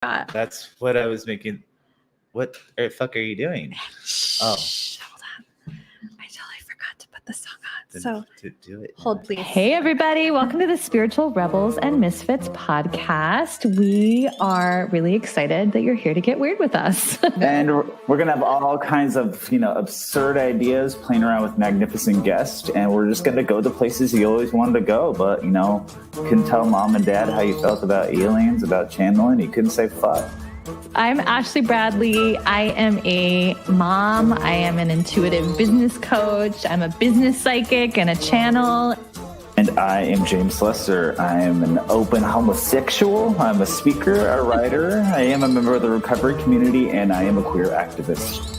That's what I was making. What the fuck are you doing? Hold on. I totally forgot to put the song on. So do it. Hold, please. Hey, everybody. Welcome to the Spiritual Rebels and Misfits podcast. We are really excited that you're here to get weird with us. And we're going to have all kinds of, absurd ideas, playing around with magnificent guests. And we're just going to go the places you always wanted to go. But, you couldn't tell mom and dad how you felt about aliens, about channeling. You couldn't say fuck. I'm Ashley Bradley. I am a mom. I am an intuitive business coach. I'm a business psychic and a channel. And I am James Lester. I am an open homosexual. I'm a speaker, a writer. I am a member of the recovery community, and I am a queer activist.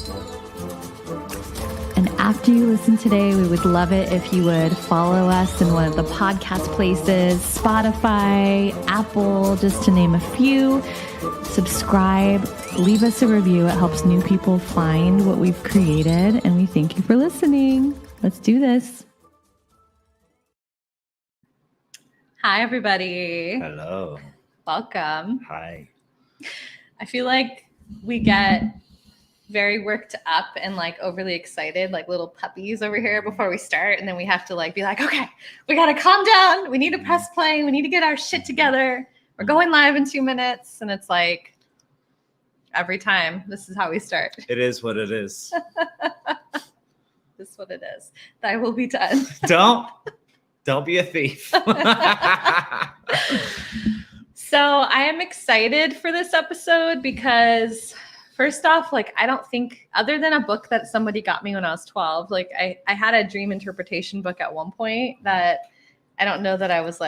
And after you listen today, we would love it if you would follow us in one of the podcast places, Spotify, Apple, just to name a few. Subscribe, leave us a review. It helps new people find what we've created, and we thank you for listening. Let's do this. Hi, everybody. Hello. Welcome. Hi. I feel like we get very worked up and overly excited, like little puppies over here before we start. And then we have to be like, okay, we got to calm down. We need to press play. We need to get our shit together. We're going live in 2 minutes. And it's like every time, this is how we start. It is what it is. This is what it is. Thy will be done. Don't be a thief. So I am excited for this episode because first off, I don't think, other than a book that somebody got me when I was 12, I had a dream interpretation book at one point that I don't know that I was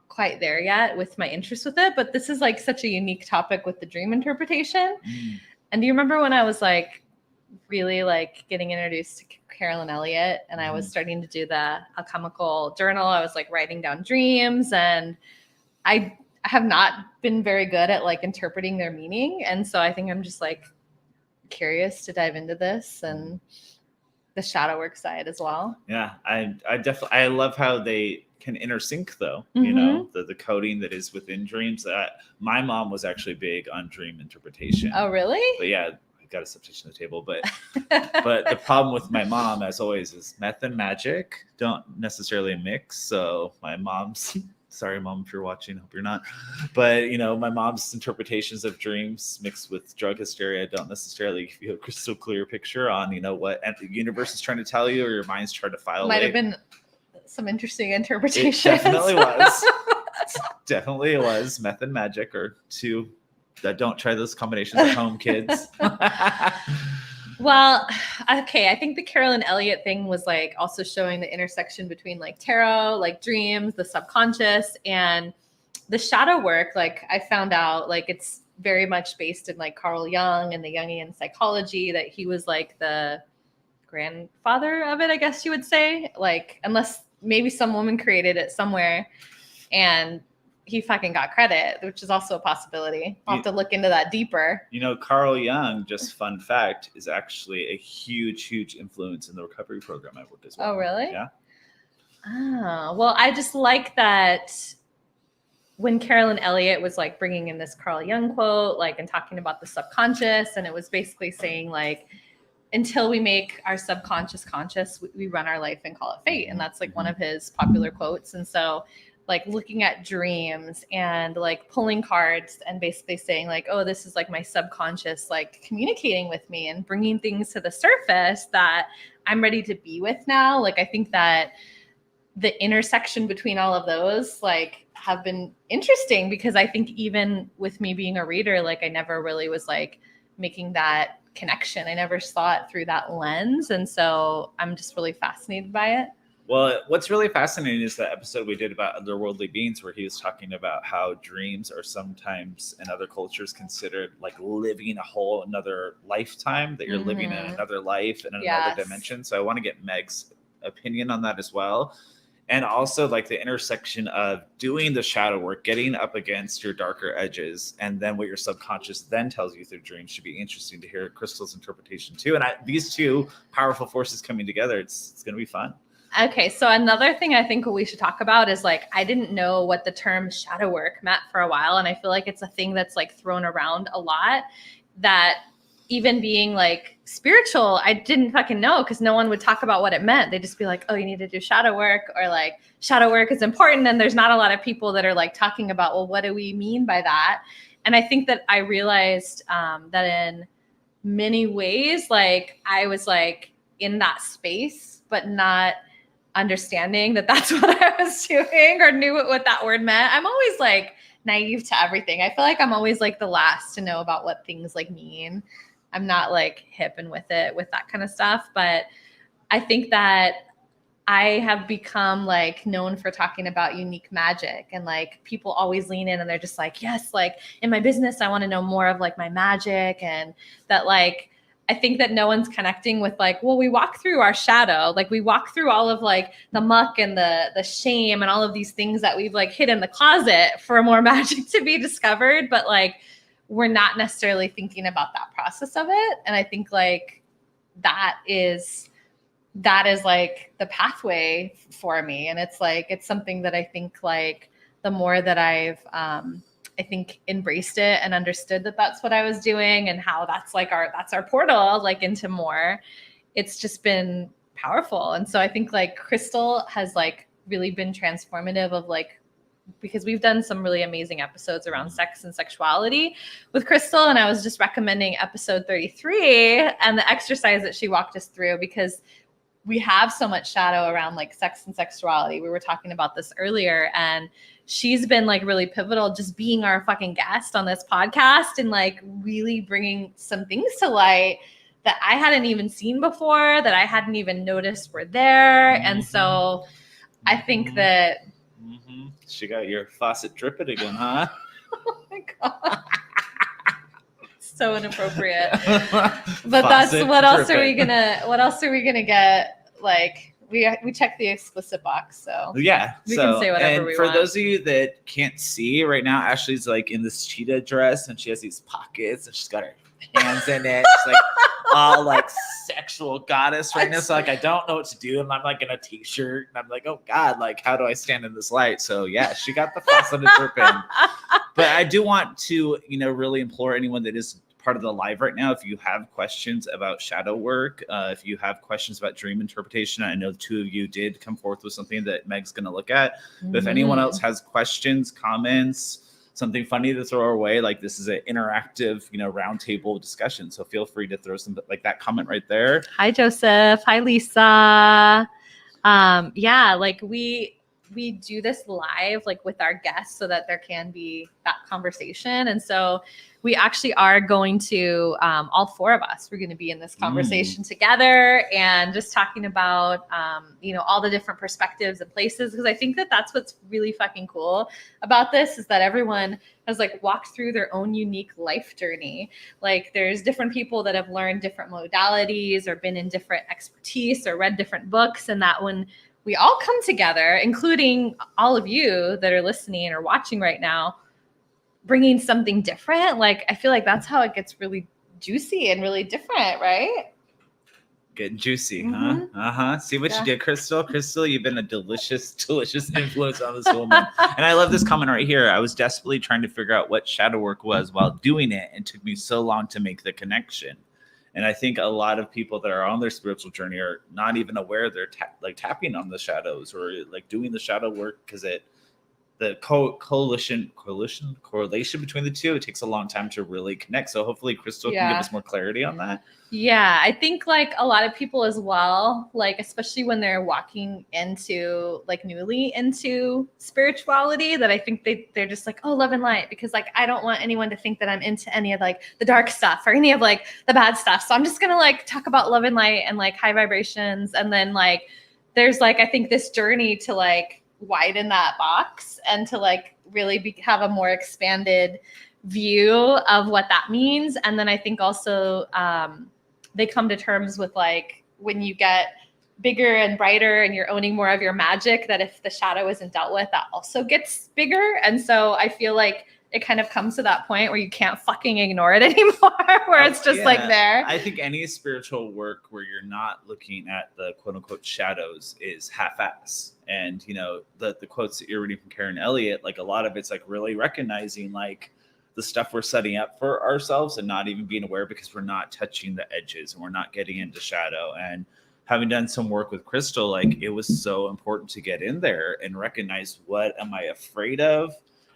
quite there yet with my interest with it, but this is such a unique topic with the dream interpretation. And do you remember when I was really getting introduced to Carolyn Elliott and I was starting to do the alchemical journal? I was writing down dreams, and I have not been very good at interpreting their meaning. And so I think I'm just curious to dive into this and the shadow work side as well. Yeah, I definitely, I love how they can intersync though, the coding that is within dreams. My mom was actually big on dream interpretation. Oh, really? But yeah, I got a substitution on the table, but the problem with my mom, as always, is meth and magic don't necessarily mix. So my mom's, sorry, Mom, if you're watching, hope you're not. But, my mom's interpretations of dreams mixed with drug hysteria don't necessarily give you a crystal clear picture on, what the universe is trying to tell you or your mind's trying to file. Might have been some interesting interpretations. It definitely was. Definitely was. Meth and magic are two that don't try those combinations at home, kids. Well, okay. I think the Carolyn Elliott thing was also showing the intersection between tarot, dreams, the subconscious, and the shadow work. I found out it's very much based in Carl Jung and the Jungian psychology, that he was the grandfather of it, I guess you would say, unless maybe some woman created it somewhere and he fucking got credit, which is also a possibility. I'll have to look into that deeper. Carl Jung, just fun fact, is actually a huge influence in the recovery program I work as well. Oh, really? Yeah. Oh, well, I just like that when Carolyn Elliott was bringing in this Carl Jung quote, and talking about the subconscious, and it was basically saying until we make our subconscious conscious, we run our life and call it fate. And that's one of his popular quotes. And so looking at dreams and pulling cards and basically saying oh, this is my subconscious communicating with me and bringing things to the surface that I'm ready to be with now. I think that the intersection between all of those have been interesting, because I think even with me being a reader, I never really was making that connection. I never saw it through that lens. And so I'm just really fascinated by it. Well, what's really fascinating is the episode we did about otherworldly beings, where he was talking about how dreams are sometimes in other cultures considered living a whole another lifetime, that you're living in another life in another dimension. So I want to get Meg's opinion on that as well. And also the intersection of doing the shadow work, getting up against your darker edges, and then what your subconscious then tells you through dreams should be interesting to hear Christal's interpretation too. And these two powerful forces coming together, it's going to be fun. Okay, so another thing I think we should talk about is like I didn't know what the term shadow work meant for a while, and I feel like it's a thing that's like thrown around a lot. That even being like spiritual, I didn't fucking know because no one would talk about what it meant. They'd just be like, "Oh, you need to do shadow work," or like shadow work is important, and there's not a lot of people that are like talking about, well, what do we mean by that? And I think that I realized that in many ways, like I was like in that space, but not understanding that that's what I was doing or knew what that word meant. I'm always like naive to everything. I feel like I'm always like the last to know about what things like mean. I'm not like hip and with it with that kind of stuff. But I think that I have become like known for talking about unique magic, and like people always lean in and they're just like, yes, like in my business, I want to know more of like my magic. And that like, I think that no one's connecting with like, well, we walk through our shadow, like we walk through all of like the muck and the shame and all of these things that we've like hid in the closet for more magic to be discovered. But like, we're not necessarily thinking about that process of it. And I think like that is like the pathway for me. And it's like, it's something that I think like the more that I've, I think embraced it and understood that that's what I was doing and how that's like that's our portal like into more, it's just been powerful. And so I think like Christal has like really been transformative of like, because we've done some really amazing episodes around sex and sexuality with Christal. And I was just recommending episode 33 and the exercise that she walked us through, because we have so much shadow around like sex and sexuality. We were talking about this earlier, and she's been like really pivotal just being our fucking guest on this podcast and like really bringing some things to light that I hadn't even seen before, that I hadn't even noticed were there. And so I think that she got your faucet dripping again, huh? Oh my God. So inappropriate. But that's what else are we gonna get? Like we check the explicit box, so yeah, we can say whatever we for want. those of you that can't see right now, Ashley's like in this cheetah dress and she has these pockets and she's got her hands in it. She's like all like sexual goddess right now. So like I don't know what to do, and I'm like in a t-shirt and I'm like, oh God, like how do I stand in this light? So yeah, she got the faucet dripping. But I do want to, really implore anyone that is part of the live right now, if you have questions about shadow work, if you have questions about dream interpretation, I know the two of you did come forth with something that Meg's going to look at. But if anyone else has questions, comments, something funny to throw our way, like this is an interactive, roundtable discussion. So feel free to throw some like that comment right there. Hi, Joseph. Hi, Lisa. Yeah, like we do this live like with our guests so that there can be that conversation. And so we actually are going to, all four of us, we're going to be in this conversation together and just talking about, all the different perspectives and places. Because I think that that's what's really fucking cool about this, is that everyone has like walked through their own unique life journey. Like there's different people that have learned different modalities or been in different expertise or read different books. And that when we all come together, including all of you that are listening or watching right now, bringing something different, like I feel like that's how it gets really juicy and really different, right? Getting juicy, huh? See what you did, Christal? Christal, you've been a delicious, delicious influence on this woman. And I love this comment right here. I was desperately trying to figure out what shadow work was while doing it, and it took me so long to make the connection. And I think a lot of people that are on their spiritual journey are not even aware they're tapping on the shadows or like doing the shadow work, because the correlation between the two, it takes a long time to really connect. So hopefully Christal can give us more clarity on that. Yeah, I think like a lot of people as well, like especially when they're walking into like newly into spirituality, that I think they're just like, oh, love and light, because like I don't want anyone to think that I'm into any of like the dark stuff or any of like the bad stuff. So I'm just gonna like talk about love and light and like high vibrations. And then like there's like I think this journey to like widen that box and to like really have a more expanded view of what that means. And then I think also they come to terms with like when you get bigger and brighter and you're owning more of your magic, that if the shadow isn't dealt with, that also gets bigger. And so I feel like it kind of comes to that point where you can't fucking ignore it anymore, where it's just like there. I think any spiritual work where you're not looking at the quote unquote shadows is half-ass. And, you know, the quotes that you're reading from Karen Elliott, like a lot of it's like really recognizing like the stuff we're setting up for ourselves and not even being aware because we're not touching the edges and we're not getting into shadow. And having done some work with Christal, like it was so important to get in there and recognize what am I afraid of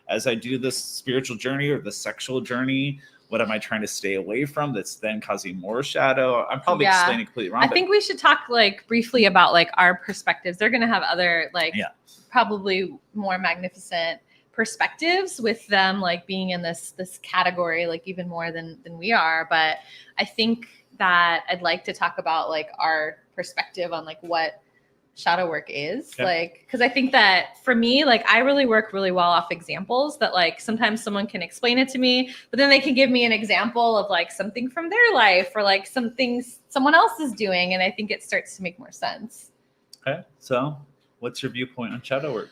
as I do this spiritual journey or the sexual journey. What am I trying to stay away from that's then causing more shadow? I'm probably explaining completely wrong. I think we should talk like briefly about like our perspectives. They're going to have other like probably more magnificent perspectives with them like being in this category, like even more than we are. But I think that I'd like to talk about like our perspective on like what shadow work is like, because I think that for me, like I really work really well off examples that like sometimes someone can explain it to me, but then they can give me an example of like something from their life or like some things someone else is doing. And I think it starts to make more sense. Okay. So what's your viewpoint on shadow work?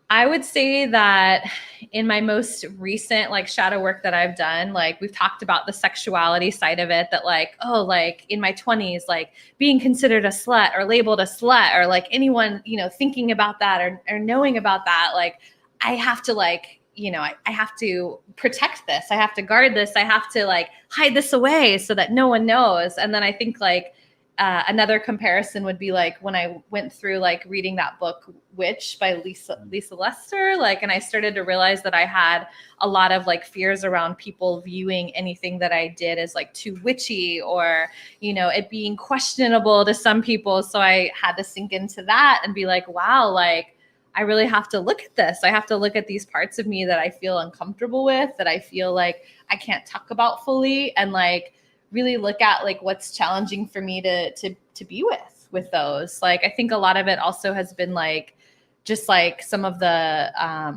I would say that in my most recent like shadow work that I've done, like we've talked about the sexuality side of it, that like, oh, like in my 20s, like being considered a slut or labeled a slut or like anyone, you know, thinking about that or knowing about that, like I have to like, you know, I have to protect this. I have to guard this. I have to like hide this away so that no one knows. And then I think like, another comparison would be like when I went through like reading that book Witch by Lisa Lester, like, and I started to realize that I had a lot of like fears around people viewing anything that I did as like too witchy or, you know, it being questionable to some people. So I had to sink into that and be like, wow, like I really have to look at this. I have to look at these parts of me that I feel uncomfortable with, that I feel like I can't talk about fully, and like really look at like what's challenging for me to be with those. Like, I think a lot of it also has been like, just like some of the, I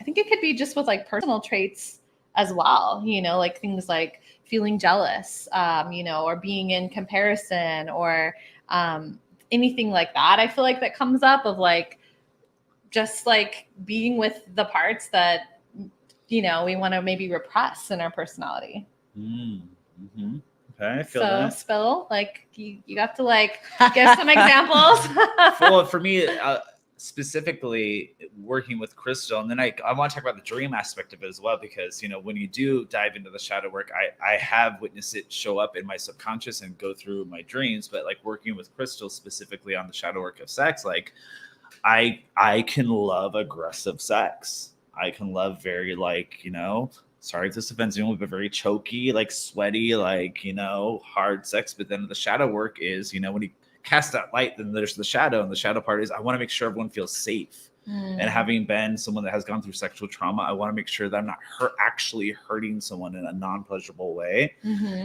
think it could be just with like personal traits as well, you know, like things like feeling jealous, you know, or being in comparison or anything like that. I feel like that comes up of like, just like being with the parts that, you know, we want to maybe repress in our personality. Mm-hmm. Okay, I feel so that. Spill, like you got to like give some examples. Well, for me, specifically working with Christal, and then I want to talk about the dream aspect of it as well, because, you know, when you do dive into the shadow work, I have witnessed it show up in my subconscious and go through my dreams. But like working with Christal specifically on the shadow work of sex, like I can love aggressive sex. I can love very like, you know, sorry if this offends anyone, but very choky, like sweaty, like, you know, hard sex. But then the shadow work is, you know, when you cast that light, then there's the shadow, and the shadow part is I want to make sure everyone feels safe. And having been someone that has gone through sexual trauma, I want to make sure that I'm not actually hurting someone in a non-pleasurable way,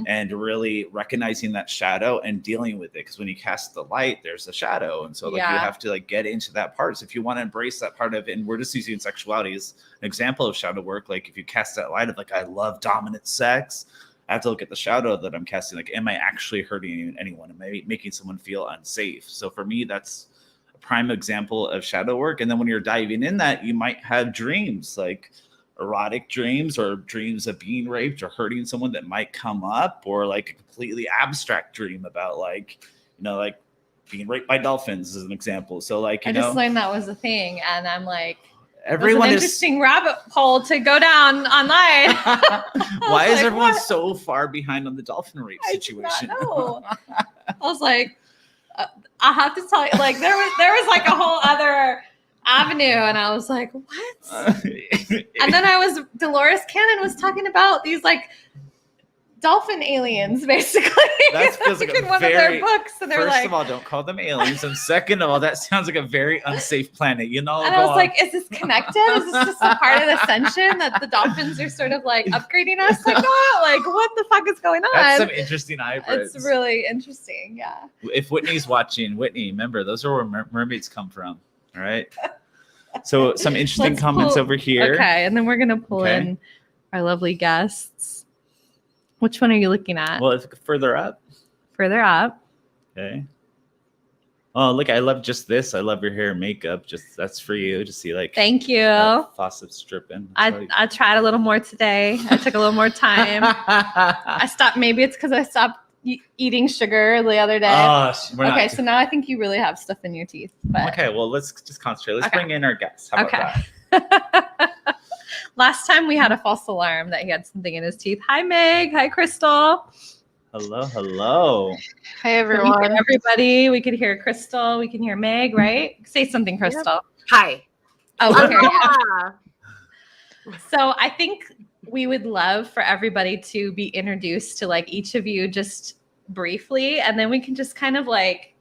and really recognizing that shadow and dealing with it. Because when you cast the light, there's a shadow, and so like you have to like get into that part. So if you want to embrace that part of it, and we're just using sexuality as an example of shadow work, like if you cast that light of like I love dominant sex, I have to look at the shadow that I'm casting. Like, am I actually hurting anyone? Am I making someone feel unsafe? So for me, that's prime example of shadow work. And then when you're diving in that, you might have dreams, like erotic dreams or dreams of being raped or hurting someone that might come up, or like a completely abstract dream about like, you know, like being raped by dolphins as an example. So like, I just learned that was a thing, and I'm like, everyone an interesting rabbit hole to go down online. Why is everyone so far behind on the dolphin rape situation? I did not know. I was like, I have to tell you, like there was like a whole other avenue, and I was like, what? And then Dolores Cannon was talking about these like dolphin aliens, basically. That feels like in one of their books, and they're first like, of all, don't call them aliens, and second of all, that sounds like a very unsafe planet, you know. And I was like, is this connected? Is this just a part of the ascension that the dolphins are sort of like upgrading us? Like, no, like what the fuck is going on? That's some interesting hybrids. It's really interesting, yeah. If Whitney's watching, Whitney, remember those are where mermaids come from. All right. So some interesting comments over here. Okay, and then we're gonna pull in our lovely guests. Which one are you looking at? Well, it's further up. Further up. Okay. Oh, look, I love just this. I love your hair and makeup. Just that's for you. Just see like Thank you. faucet stripping. I tried a little more today. I took a little more time. I stopped. Maybe it's because I stopped eating sugar the other day. Okay, so now I think you really have stuff in your teeth. But okay, well, let's just concentrate. Let's Okay. bring in our guest. How about that? Last time we had a false alarm that he had something in his teeth. Hi, Meg. Hi, Christal. Hello, hello. Hi, Can we hear everyone. everybody. We could hear Christal. We can hear Meg, right? Say something, Christal. Hi. Oh, okay. Aloha. So I think we would love for everybody to be introduced to like each of you just briefly, and then we can just kind of like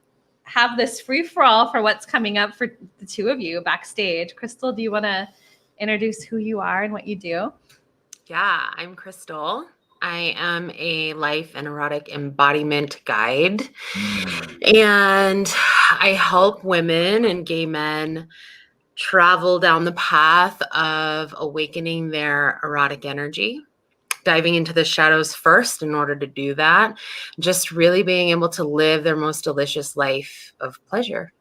have this free for all for what's coming up for the two of you backstage. Christal, do you want to introduce who you are and what you do? Yeah, I'm Christal. I am a life and erotic embodiment guide, and I help women and gay men travel down the path of awakening their erotic energy, diving into the shadows first in order to do that, just really being able to live their most delicious life of pleasure.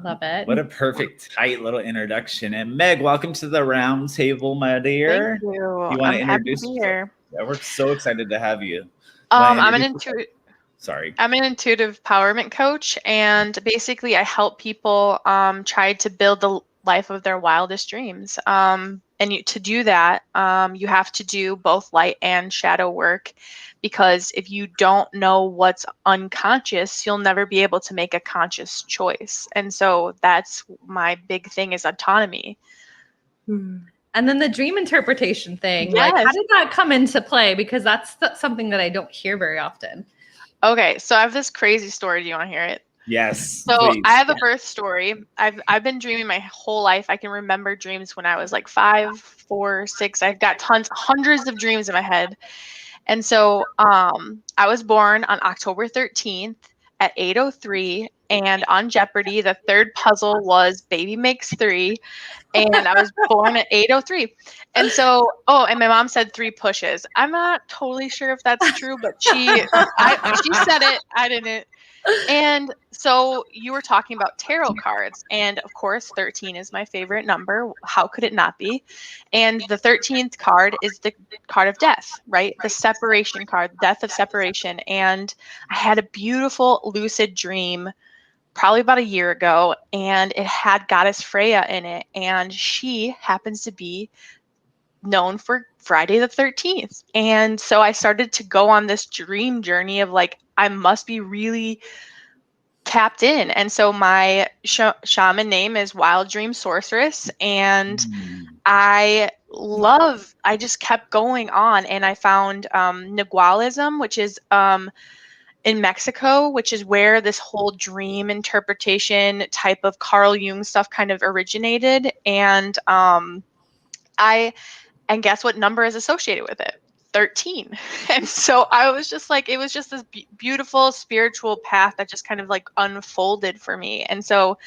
Love it. What a perfect, tight little introduction. And Meg, welcome to the round table, my dear. Thank you. You want I'm to introduce happy to be here. Yeah, we're so excited to have you. Wanna I'm an introduce yourself? Sorry. I'm an intuitive empowerment coach, and basically I help people try to build the life of their wildest dreams. To do that, you have to do both light and shadow work, because if you don't know what's unconscious, you'll never be able to make a conscious choice. And so that's my big thing, is autonomy. And then the dream interpretation thing, like how Yes. did that come into play? Because that's something that I don't hear very often. Okay, so I have this crazy story. Do you want to hear it? Yes. So please. I have a birth story. I've been dreaming my whole life. I can remember dreams when I was like 5, 4, 6. I've got hundreds of dreams in my head. And so I was born on October 13th at 8:03, and on Jeopardy, the third puzzle was baby makes 3, and I was born at 8:03. And so, and my mom said 3 pushes. I'm not totally sure if that's true, but she said it. I didn't. And so you were talking about tarot cards, and of course 13 is my favorite number. How could it not be? And the 13th card is the card of death, right? The separation card, death of separation. And I had a beautiful lucid dream probably about a year ago, and it had Goddess Freya in it, and she happens to be known for Friday the 13th. And so I started to go on this dream journey of like, I must be really tapped in. And so my shaman name is Wild Dream Sorceress. And I just kept going on, and I found Nagualism, which is in Mexico, which is where this whole dream interpretation type of Carl Jung stuff kind of originated. And and guess what number is associated with it? 13. And so I was just like, it was just this beautiful spiritual path that just kind of like unfolded for me. And so,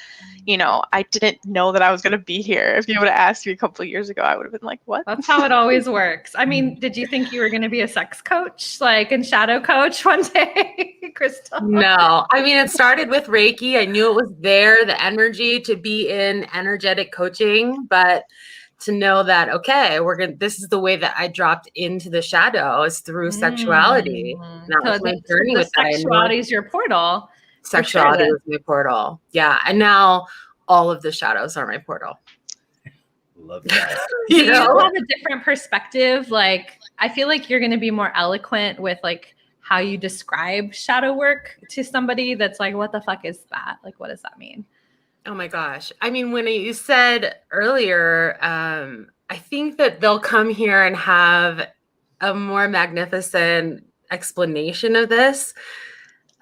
I didn't know that I was going to be here. If you would have asked me a couple of years ago, I would have been like, what? That's how it always works. I mean, did you think you were going to be a sex coach, like and shadow coach one day, Christal? No, I mean, it started with Reiki. I knew it was there, the energy to be in energetic coaching, but to know that, okay, this is the way that I dropped into the shadows through sexuality. That was my journey with that. Sexuality is your portal. Sexuality was my portal. Yeah. And now all of the shadows are my portal. Love that. Do you have a different perspective? Like, I feel like you're going to be more eloquent with like how you describe shadow work to somebody that's like, what the fuck is that? Like, what does that mean? Oh my gosh. I mean, when you said earlier, I think that they'll come here and have a more magnificent explanation of this.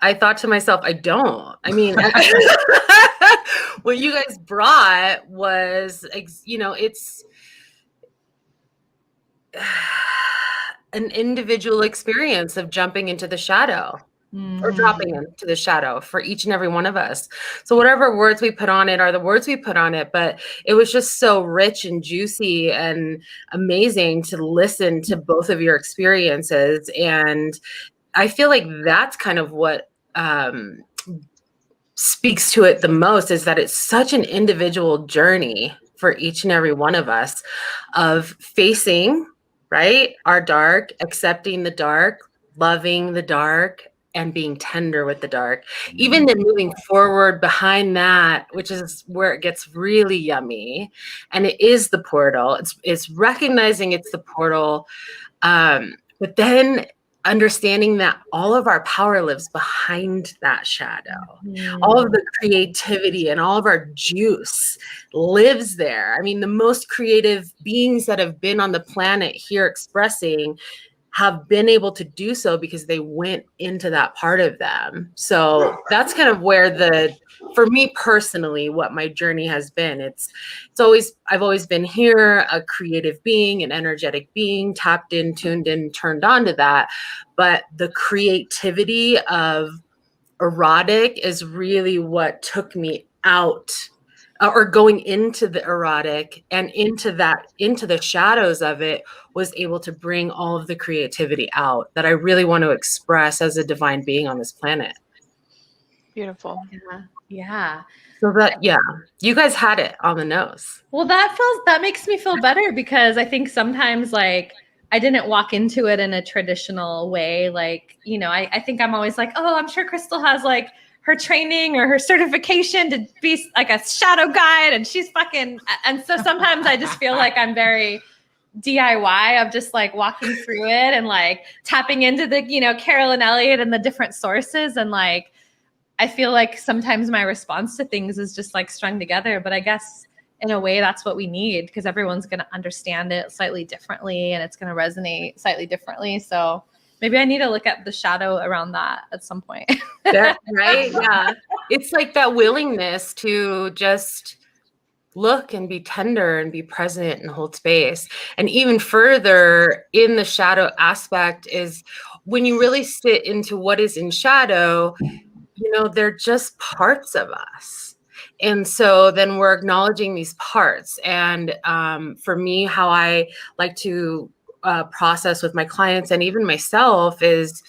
I thought to myself, I don't. I mean, what you guys brought was, it's an individual experience of jumping into the shadow. Or dropping into the shadow for each and every one of us. So whatever words we put on it are the words we put on it, but it was just so rich and juicy and amazing to listen to both of your experiences. And I feel like that's kind of what speaks to it the most is that it's such an individual journey for each and every one of us of facing, right, our dark, accepting the dark, loving the dark, and being tender with the dark. Even then moving forward behind that, which is where it gets really yummy. And it is the portal. It's recognizing it's the portal. But then understanding that all of our power lives behind that shadow. All of the creativity and all of our juice lives there. I mean, the most creative beings that have been on the planet here expressing have been able to do so because they went into that part of them. So that's kind of where for me personally, what my journey has been. I've always been here, a creative being, an energetic being, tapped in, tuned in, turned on to that. But the creativity of erotic is really what took me out, or going into the erotic and into the shadows of it, was able to bring all of the creativity out that I really want to express as a divine being on this planet. Beautiful. Yeah. So you guys had it on the nose. Well, that makes me feel better, because I think sometimes, like, I didn't walk into it in a traditional way. Like, you know, I think I'm always like, oh, I'm sure Christal has like her training or her certification to be like a shadow guide, and she's fucking, and so sometimes I just feel like I'm very DIY of just like walking through it and like tapping into the, you know, Carolyn Elliott and the different sources. And like, I feel like sometimes my response to things is just like strung together, but I guess in a way that's what we need, because everyone's going to understand it slightly differently and it's going to resonate slightly differently. So maybe I need to look at the shadow around that at some point. Right? Yeah. It's like that willingness to just look and be tender and be present and hold space. And even further in the shadow aspect is when you really sit into what is in shadow, you know, they're just parts of us. And so then we're acknowledging these parts. And for me, how I like to process with my clients and even myself is,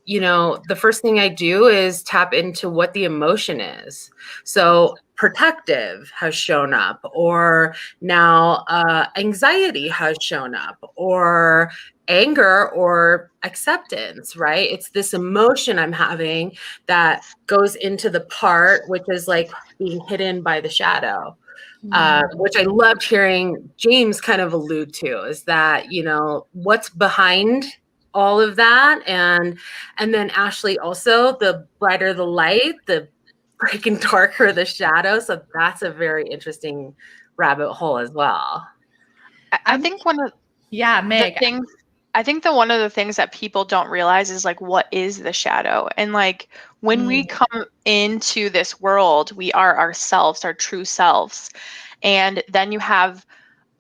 you know, the first thing I do is tap into what the emotion is. So protective has shown up, or now anxiety has shown up, or anger or acceptance, right? It's this emotion I'm having that goes into the part, which is like being hidden by the shadow. Which I loved hearing James kind of allude to, is that, you know, what's behind all of that. And then Ashley also, the brighter the light, the breaking darker the shadow. So that's a very interesting rabbit hole as well. I think one of Meg. the things, I think that one of the things that people don't realize is like, what is the shadow? And like, when we come into this world, we are ourselves, our true selves. And then you have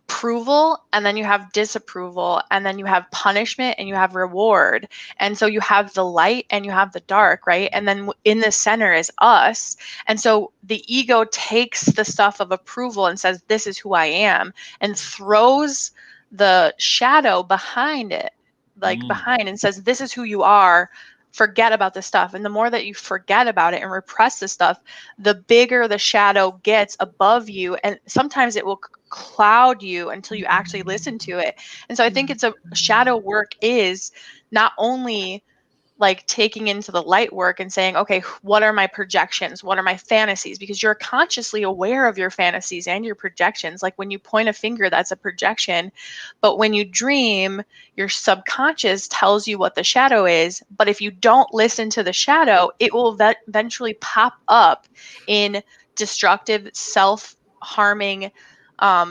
approval, and then you have disapproval, and then you have punishment, and you have reward. And so you have the light and you have the dark, right? And then in the center is us. And so the ego takes the stuff of approval and says, this is who I am, and throws the shadow behind it, like behind, and says, this is who you are. Forget about this stuff. And the more that you forget about it and repress the stuff, the bigger the shadow gets above you. And sometimes it will cloud you until you actually listen to it. And so I think it's shadow work is not only like taking into the light work and saying, okay, what are my projections? What are my fantasies? Because you're consciously aware of your fantasies and your projections. Like when you point a finger, that's a projection. But when you dream, your subconscious tells you what the shadow is. But if you don't listen to the shadow, it will eventually pop up in destructive, self-harming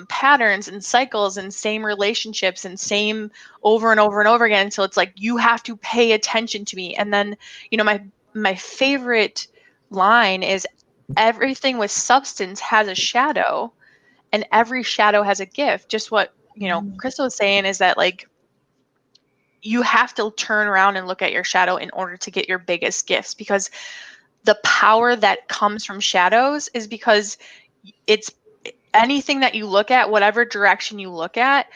patterns and cycles and same relationships and same over and over and over again. So it's like, you have to pay attention to me. And then, you know, my favorite line is, everything with substance has a shadow, and every shadow has a gift. Just what, you know, Christal was saying is that like, you have to turn around and look at your shadow in order to get your biggest gifts, because the power that comes from shadows is because it's anything that you look at, whatever direction you look at,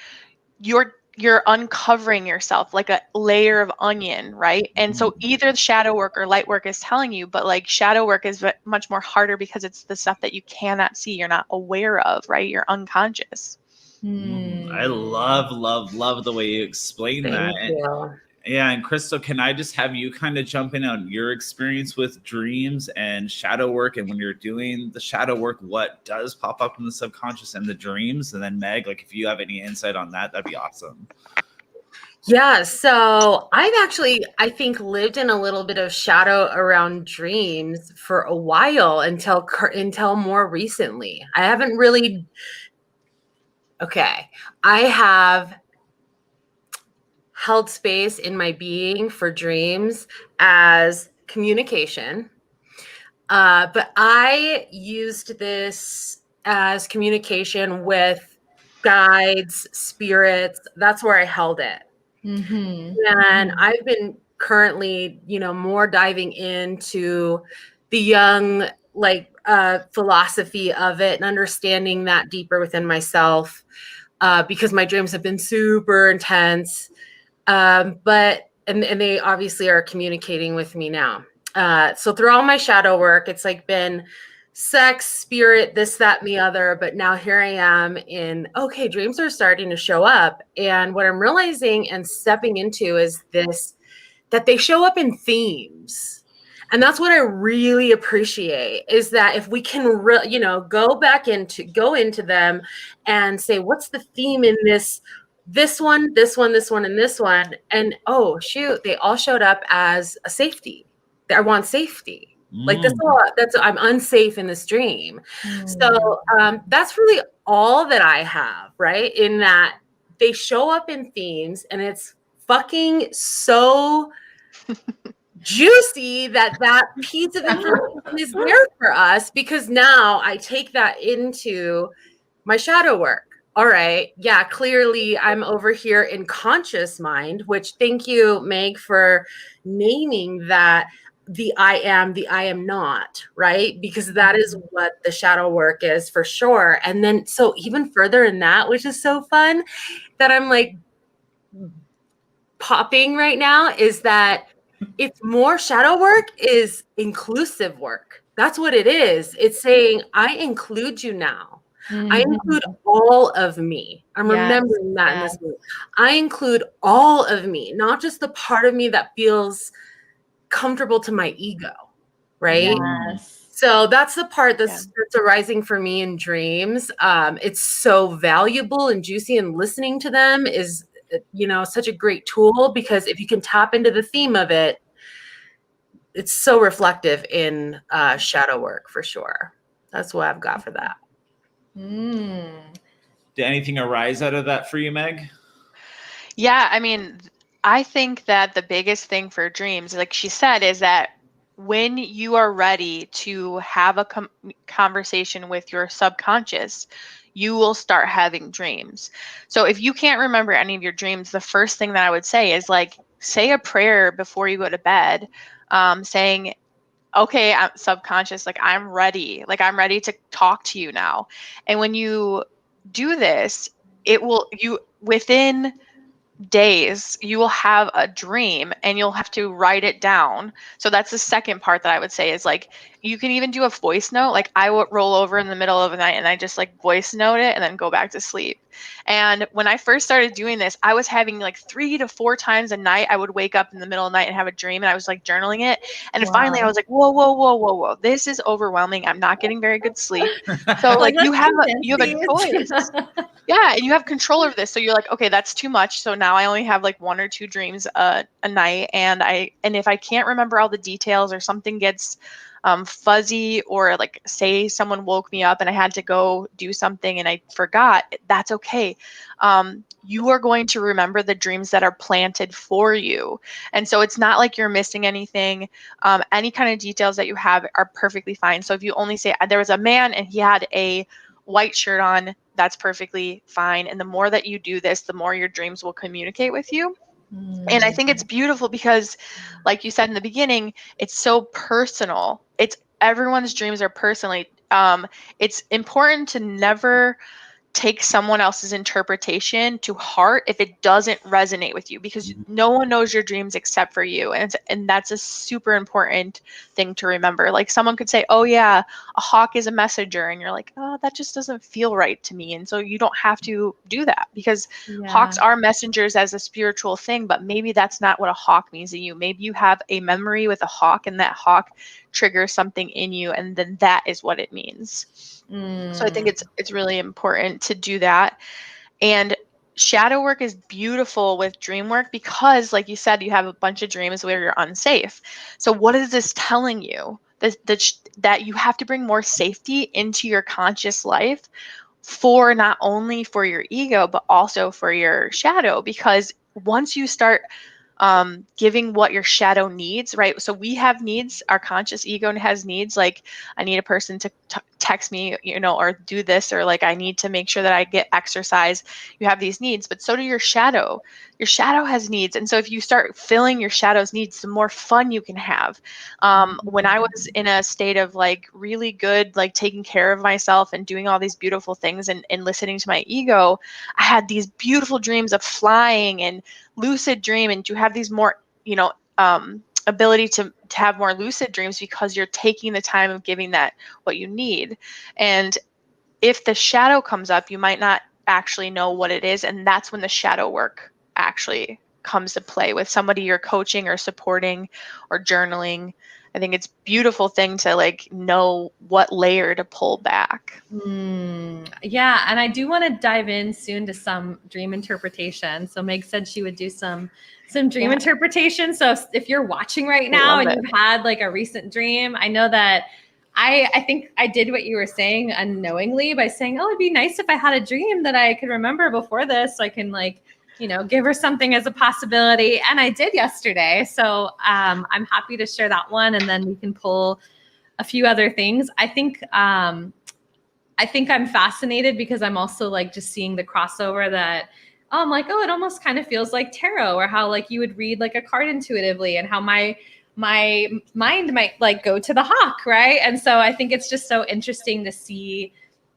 you're you're uncovering yourself like a layer of onion, right? And so either the shadow work or light work is telling you, but like shadow work is much more harder because it's the stuff that you cannot see, you're not aware of, right? You're unconscious. I love the way you explain that. Thank you. Yeah, and Christal, can I just have you kind of jump in on your experience with dreams and shadow work, and when you're doing the shadow work, what does pop up in the subconscious and the dreams? And then Meg, like if you have any insight on that, that'd be awesome. Yeah, so I've actually, I think, lived in a little bit of shadow around dreams for a while until more recently. I haven't really. Okay, I have held space in my being for dreams as communication. But I used this as communication with guides, spirits. That's where I held it. And I've been currently, more diving into the young, philosophy of it and understanding that deeper within myself, because my dreams have been super intense. But they obviously are communicating with me now. So through all my shadow work, it's like been sex, spirit, this, that, and the other. But now here I am okay, dreams are starting to show up. And what I'm realizing and stepping into is that they show up in themes. And that's what I really appreciate, is that if we can, go into them and say, what's the theme in this one, and this one. And oh, shoot, they all showed up as a safety. I want safety. Like I'm unsafe in this dream. So that's really all that I have, right? In that they show up in themes, and it's fucking so juicy that piece of information is there for us, because now I take that into my shadow work. All right. Yeah, clearly I'm over here in conscious mind, which thank you, Meg, for naming that the I am not, right? Because that is what the shadow work is for sure. And then so even further in that, which is so fun, that I'm like popping right now, is that it's more shadow work is inclusive work. That's what it is. It's saying, I include you now. I include all of me. I'm remembering that in this movie. I include all of me, not just the part of me that feels comfortable to my ego, right? Yes. So that's the part that's arising for me in dreams. It's so valuable and juicy, and listening to them is, such a great tool, because if you can tap into the theme of it, it's so reflective in shadow work for sure. That's what I've got for that. Did anything arise out of that for you, Meg? Yeah, I mean, I think that the biggest thing for dreams, like she said, is that when you are ready to have a conversation with your subconscious, you will start having dreams. So if you can't remember any of your dreams, the first thing that I would say is like, say a prayer before you go to bed, saying, okay, I'm subconscious, like I'm ready to talk to you now. And when you do this, within days, you will have a dream and you'll have to write it down. So that's the second part that I would say is like, you can even do a voice note. Like I would roll over in the middle of the night and I just like voice note it and then go back to sleep. And when I first started doing this, I was having like 3 to 4 times a night. I would wake up in the middle of the night and have a dream, and I was like journaling it. And finally I was like, whoa. This is overwhelming. I'm not getting very good sleep. So like you have a choice. Yeah, and you have control over this. So you're like, okay, that's too much. So now I only have like 1 or 2 dreams a night. And if I can't remember all the details, or something gets fuzzy, or like say someone woke me up and I had to go do something and I forgot, that's okay. You are going to remember the dreams that are planted for you. And so it's not like you're missing anything. Any kind of details that you have are perfectly fine. So if you only say there was a man and he had a white shirt on, that's perfectly fine. And the more that you do this, the more your dreams will communicate with you. And I think it's beautiful because, like you said in the beginning, it's so personal. Everyone's dreams are personally. It's important to never take someone else's interpretation to heart if it doesn't resonate with you, because no one knows your dreams except for you. And that's a super important thing to remember. Like someone could say, oh yeah, a hawk is a messenger. And you're like, oh, that just doesn't feel right to me. And so you don't have to do that, because hawks are messengers as a spiritual thing, but maybe that's not what a hawk means to you. Maybe you have a memory with a hawk and that hawk triggers something in you, and then that is what it means. So I think it's really important to do that. And shadow work is beautiful with dream work because, like you said, you have a bunch of dreams where you're unsafe. So what is this telling you? That you have to bring more safety into your conscious life, for not only for your ego, but also for your shadow. Because once you start giving what your shadow needs, right? So we have needs, our conscious ego has needs, like I need a person to text me, or do this, or like I need to make sure that I get exercise. You have these needs, but so do your shadow. Your shadow has needs. And so if you start filling your shadow's needs, the more fun you can have. When I was in a state of like really good, like taking care of myself and doing all these beautiful things and listening to my ego, I had these beautiful dreams of flying and lucid dream, and you have these more, ability to have more lucid dreams because you're taking the time of giving that what you need. And if the shadow comes up, you might not actually know what it is, and that's when the shadow work actually comes to play with somebody you're coaching or supporting or journaling. I think it's a beautiful thing to like know what layer to pull back. Yeah, and I do want to dive in soon to some dream interpretation. So Meg said she would do some dream interpretation. So if you're watching right now and you've had like a recent dream, I know that I think I did what you were saying unknowingly by saying, oh, it'd be nice if I had a dream that I could remember before this, so I can like, give her something as a possibility. And I did yesterday. So I'm happy to share that one. And then we can pull a few other things. I think I'm fascinated because I'm also like just seeing the crossover that I'm like, oh, it almost kind of feels like tarot, or how like you would read like a card intuitively, and how my mind might like go to the hawk, right? And so I think it's just so interesting to see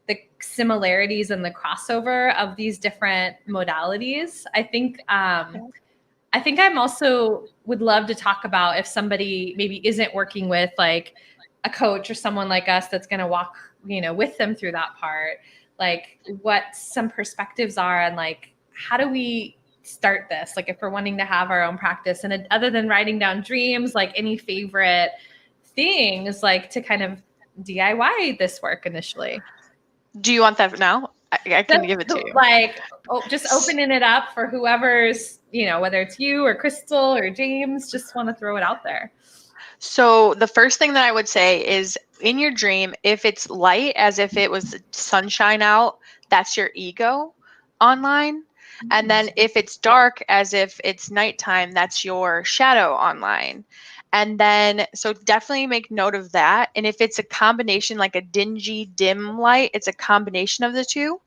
the similarities and the crossover of these different modalities. I think I'm also would love to talk about if somebody maybe isn't working with like a coach or someone like us that's going to walk, with them through that part, like what some perspectives are, and like, how do we start this? Like if we're wanting to have our own practice, and other than writing down dreams, like any favorite things like to kind of DIY this work initially. Do you want that now? I can give it to you. Like, just opening it up for whoever's, whether it's you or Christal or James, just want to throw it out there. So the first thing that I would say is, in your dream, if it's light, as if it was sunshine out, that's your ego online. And then if it's dark, as if it's nighttime, that's your shadow online. And then, so definitely make note of that. And if it's a combination, like a dingy, dim light, it's a combination of the two.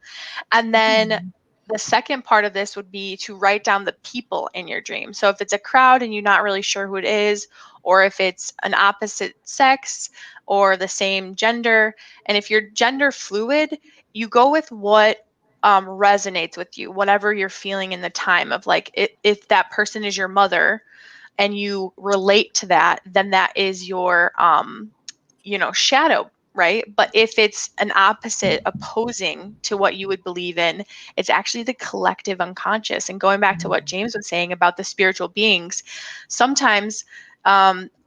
And then the second part of this would be to write down the people in your dream. So if it's a crowd and you're not really sure who it is, or if it's an opposite sex or the same gender, and if you're gender fluid, you go with what resonates with you, whatever you're feeling in the time of, like, if that person is your mother and you relate to that, then that is your shadow, right? But if it's an opposite, opposing to what you would believe in, it's actually the collective unconscious. And going back to what James was saying about the spiritual beings, sometimes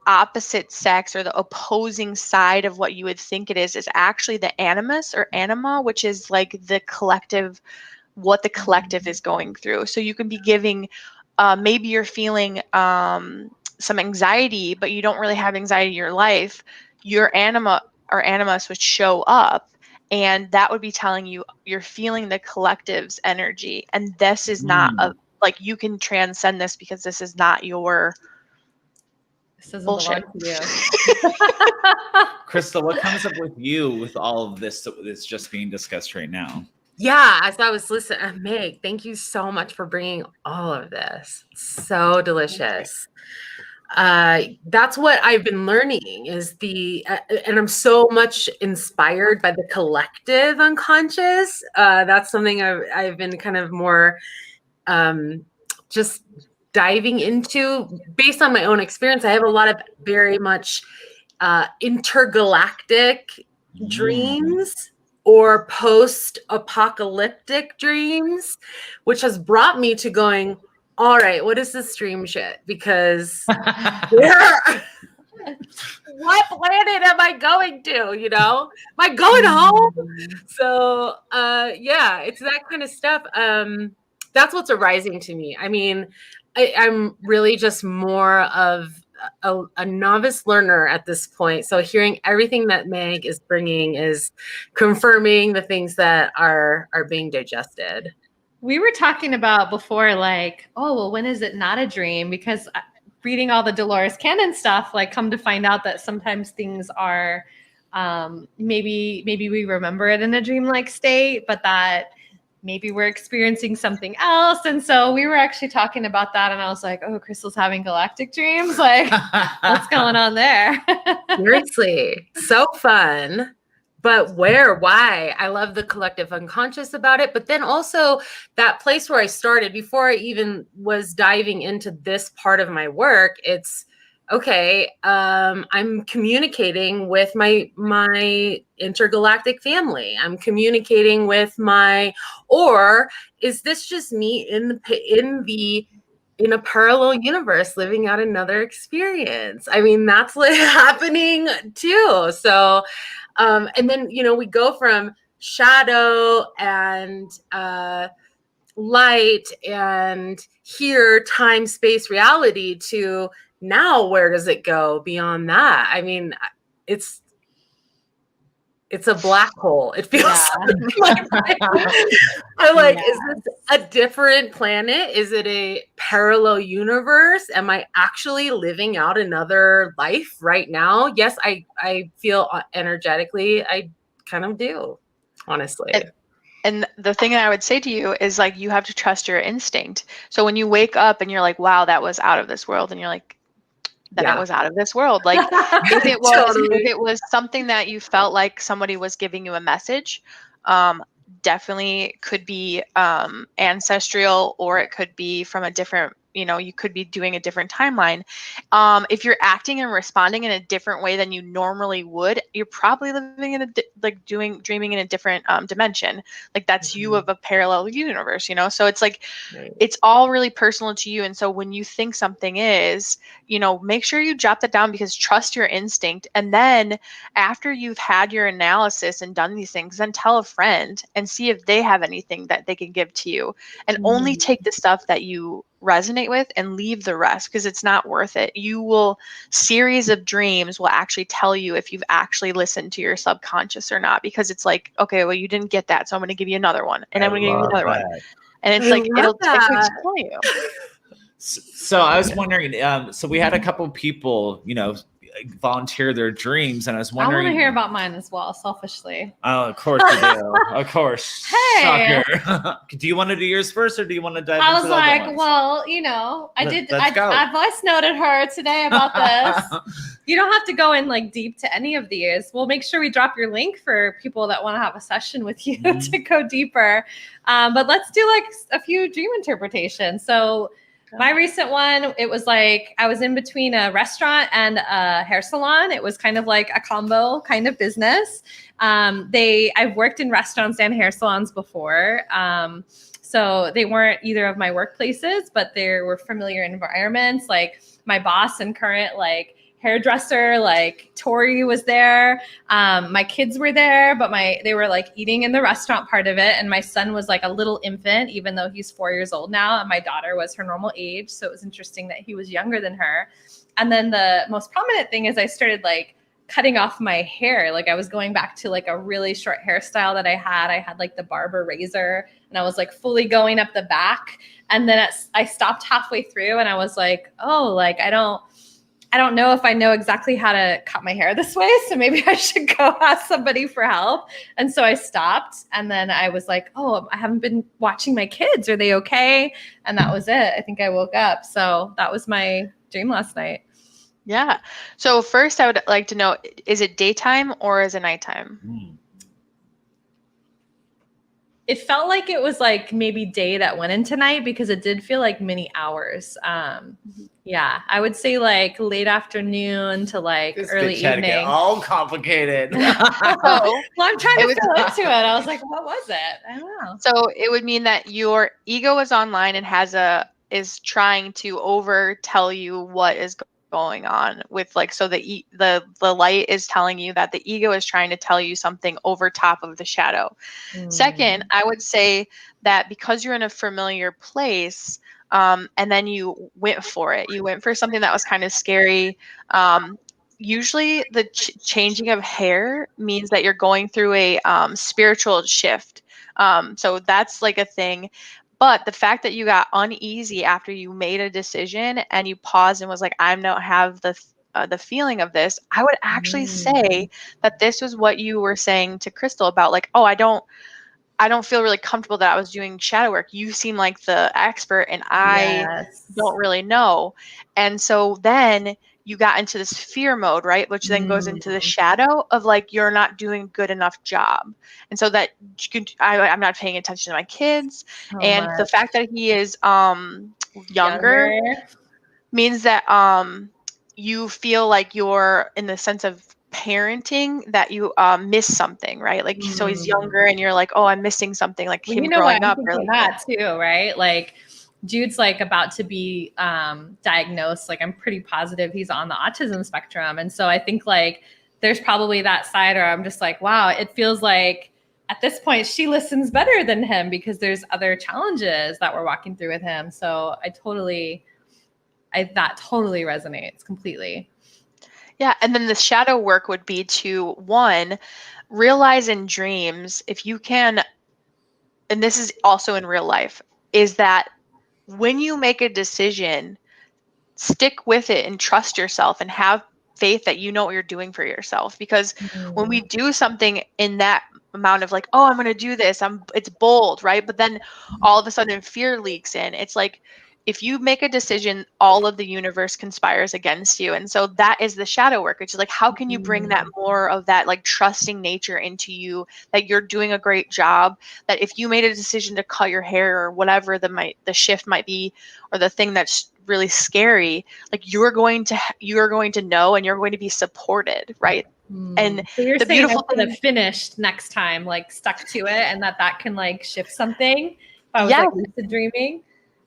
opposite sex, or the opposing side of what you would think it is actually the animus or anima, which is like the collective, what the collective is going through. So you can be giving, maybe you're feeling some anxiety, but you don't really have anxiety in your life. Your anima or animus would show up, and that would be telling you you're feeling the collective's energy. And this is not like, you can transcend this, because this is not your bullshit. Christal, what comes up with you with all of this that's just being discussed right now? Yeah, as I was listening, Meg, thank you so much for bringing all of this. So delicious. that's what I've been learning is and I'm so much inspired by the collective unconscious. That's something I've been kind of more just diving into based on my own experience. I have a lot of very much intergalactic dreams or post-apocalyptic dreams, which has brought me to going, all right, what is this dream shit? Because what planet am I going to? You know, am I going home? So yeah, it's that kind of stuff. That's what's arising to me. I mean, I'm really just more of a novice learner at this point. So hearing everything that Meg is bringing is confirming the things that are being digested. We were talking about before, like, oh, well, when is it not a dream? Because reading all the Dolores Cannon stuff, like, come to find out that sometimes things are maybe we remember it in a dreamlike state, but that maybe we're experiencing something else. And so we were actually talking about that. And I was like, oh, Christal's having galactic dreams. Like, what's going on there? Seriously, so fun. But where, why? I love the collective unconscious about it. But then also that place where I started before I even was diving into this part of my work, it's okay, I'm communicating with my intergalactic family. I'm communicating with or is this just me in a parallel universe living out another experience? I mean, that's what's happening too. So, and then, we go from shadow and light and here, time, space, reality to now where does it go beyond that? I mean, it's a black hole. It feels like I'm like, is this a different planet? Is it a parallel universe? Am I actually living out another life right now? Yes, I feel energetically, I kind of do, honestly. And the thing that I would say to you is, like, you have to trust your instinct. So when you wake up and you're like, wow, that was out of this world, and you're like, it was out of this world. Like, if it was something that you felt like somebody was giving you a message, definitely could be ancestral, or it could be from a different, you could be doing a different timeline. If you're acting and responding in a different way than you normally would, you're probably living in dreaming in a different dimension. Like, that's you of a parallel universe, So it's like, it's all really personal to you. And so when you think something is, make sure you jot that down, because trust your instinct. And then after you've had your analysis and done these things, then tell a friend and see if they have anything that they can give to you, and only take the stuff that you resonate with and leave the rest, because it's not worth it. Series of dreams will actually tell you if you've actually listened to your subconscious or not, because it's like, okay, well, you didn't get that, so I'm going to give you another one, and I'm going to give you another one, and it's like it'll tell you. So I was wondering, so we had a couple people, volunteer their dreams, and I was wondering. I want to hear about mine as well, selfishly. Oh, of course you do. Of course. Hey. Shocker. Do you want to do yours first, or do you want to dive I into was the other like, ones? well, I voice noted her today about this. You don't have to go in like deep to any of these. We'll make sure we drop your link for people that want to have a session with you to go deeper. But let's do like a few dream interpretations. So my recent one, it was like I was in between a restaurant and a hair salon. It was kind of like a combo kind of business. I've worked in restaurants and hair salons before. So they weren't either of my workplaces, but they were familiar environments. Like my boss and current like hairdresser, like Tori was there. My kids were there, but they were like eating in the restaurant part of it. And my son was like a little infant, even though he's 4 years old now. And my daughter was her normal age. So it was interesting that he was younger than her. And then the most prominent thing is I started like cutting off my hair. Like I was going back to like a really short hairstyle that I had like the barber razor, and I was like fully going up the back. And then I stopped halfway through and I was like, oh, like I don't know if I know exactly how to cut my hair this way. So maybe I should go ask somebody for help. And so I stopped, and then I was like, oh, I haven't been watching my kids. Are they okay? And that was it. I think I woke up. So that was my dream last night. Yeah. So first I would like to know, is it daytime or is it nighttime? It felt like it was like maybe day that went into night because it did feel like many hours. Yeah, I would say like late afternoon to like This early bitch had to evening. get all complicated. So Well, I'm trying to was- feel into it. I was like, what was it? I don't know. So it would mean that your ego is online and is trying to over tell you what is going on with like, so the light is telling you that the ego is trying to tell you something over top of the shadow. Second, I would say that because you're in a familiar place, and then you went for it. You went for something that was kind of scary. Usually the changing of hair means that you're going through a spiritual shift. So that's like a thing. But the fact that you got uneasy after you made a decision and you paused and was like, I don't have the feeling of this, I would actually say that this was what you were saying to Christal about like, oh, I don't feel really comfortable that I was doing shadow work. You seem like the expert and I don't really know. And so then you got into this fear mode, right? Which then goes into the shadow of like, you're not doing a good enough job. And so that I'm not paying attention to my kids. And the fact that he is younger means that you feel like you're in the sense of parenting that you miss something, right? Like so he's younger and you're like, oh, I'm missing something, like him growing up really that too, right? Like Jude's like about to be diagnosed. Like I'm pretty positive he's on the autism spectrum. And so I think like there's probably that side where I'm just like, wow, it feels like at this point she listens better than him because there's other challenges that we're walking through with him. So that totally resonates completely. Yeah. And then the shadow work would be to, one, realize in dreams, if you can, and this is also in real life, is that when you make a decision, stick with it and trust yourself and have faith that you know what you're doing for yourself. Because when we do something in that amount of like, oh, I'm going to do this, it's bold, right? But then all of a sudden fear leaks in. It's like, if you make a decision, all of the universe conspires against you. And so that is the shadow work. It's like, how can you bring that more of that like trusting nature into you, that you're doing a great job, that if you made a decision to cut your hair or whatever the shift might be, or the thing that's really scary, like you're going to know and you're going to be supported, right? And so you're the saying beautiful thing finished next time, like stuck to it, and that can like shift something. If I was like lucid dreaming.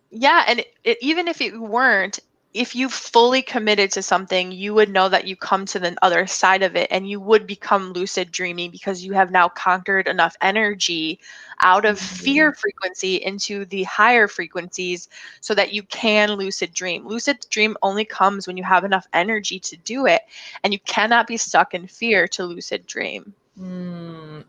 Yeah, and even if it weren't, if you fully committed to something, you would know that you come to the other side of it and you would become lucid dreaming because you have now conquered enough energy out of fear frequency into the higher frequencies so that you can lucid dream. Lucid dream only comes when you have enough energy to do it, and you cannot be stuck in fear to lucid dream.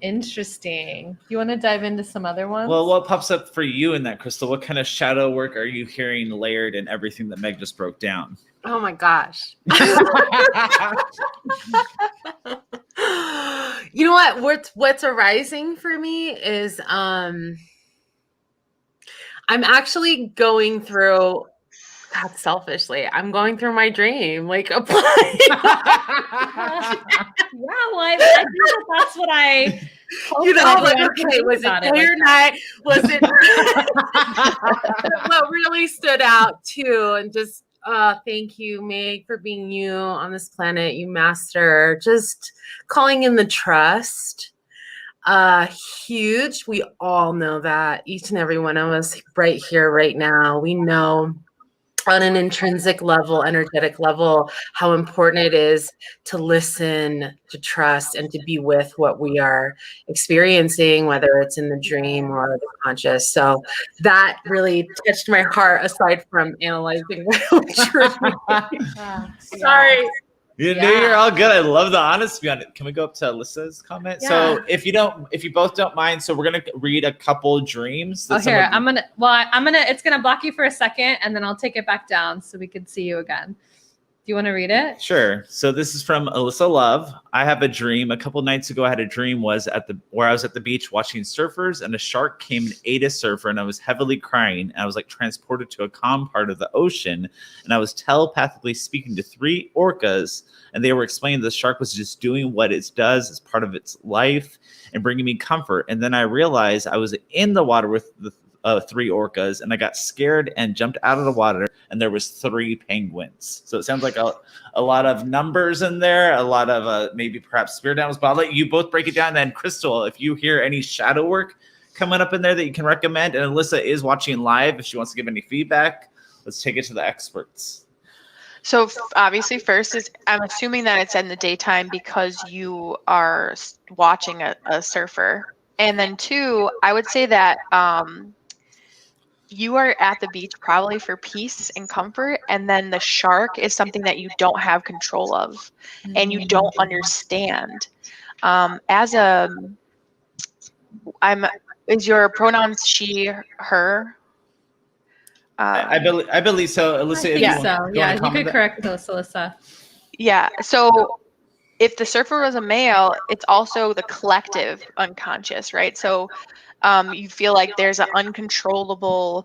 Interesting. Do you want to dive into some other ones? Well, what pops up for you in that, Christal? What kind of shadow work are you hearing layered in everything that Meg just broke down? Oh my gosh. You know what? What's arising for me is I'm actually going through, God, selfishly, I'm going through my dream, like applying. Yeah, well, I think that's what I. You know, like, okay, was it day or night? Was it what really stood out too? And just thank you, Meg, for being you on this planet, you master. Just calling in the trust. Huge. We all know that. Each and every one of us right here, right now, we know on an intrinsic level, energetic level, how important it is to listen, to trust, and to be with what we are experiencing, whether it's in the dream or the conscious. So that really touched my heart, aside from analyzing the dream. Sorry. You knew you're all good. I love the honesty on it. Can we go up to Alyssa's comment? Yeah. So if you both don't mind, so we're gonna read a couple dreams. I'm gonna it's gonna block you for a second and then I'll take it back down so we can see you again. you want to read it? Sure. So this is from Alyssa Love. I have a dream. A couple nights ago, I had a dream where I was at the beach watching surfers, and a shark came and ate a surfer, and I was heavily crying. I was like transported to a calm part of the ocean, and I was telepathically speaking to 3 orcas, and they were explaining the shark was just doing what it does as part of its life and bringing me comfort. And then I realized I was in the water with the 3 orcas, and I got scared and jumped out of the water, and there was 3 penguins. So it sounds like a lot of numbers in there, a lot of maybe perhaps spirit animals, but I'll let you both break it down. Then Christal, if you hear any shadow work coming up in there that you can recommend, and Alyssa is watching live, if she wants to give any feedback, let's take it to the experts. So obviously first is, I'm assuming that it's in the daytime because you are watching a surfer. And then 2, I would say that you are at the beach probably for peace and comfort, and then the shark is something that you don't have control of and you don't understand. Is your pronouns she, her? I believe so. Alyssa, I think so. Yeah, you could correct those, Alyssa. Yeah. So if the surfer was a male, it's also the collective unconscious, right? So you feel like there's an uncontrollable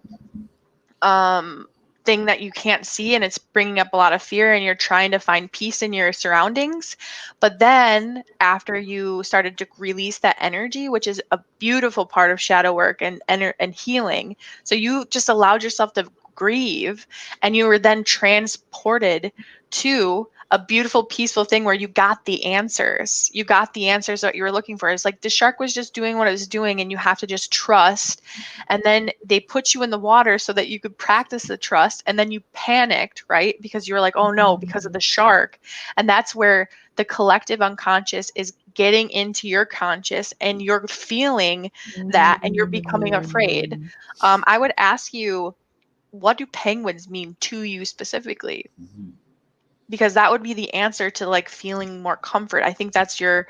thing that you can't see, and it's bringing up a lot of fear, and you're trying to find peace in your surroundings. But then after you started to release that energy, which is a beautiful part of shadow work and healing, so you just allowed yourself to grieve, and you were then transported to a beautiful, peaceful thing where you got the answers. You got the answers that you were looking for. It's like the shark was just doing what it was doing, and you have to just trust. And then they put you in the water so that you could practice the trust. And then you panicked, right? Because you were like, oh no, because of the shark. And that's where the collective unconscious is getting into your conscious, and you're feeling that, and you're becoming afraid. I would ask you, what do penguins mean to you specifically? Mm-hmm. Because that would be the answer to like feeling more comfort. I think that's your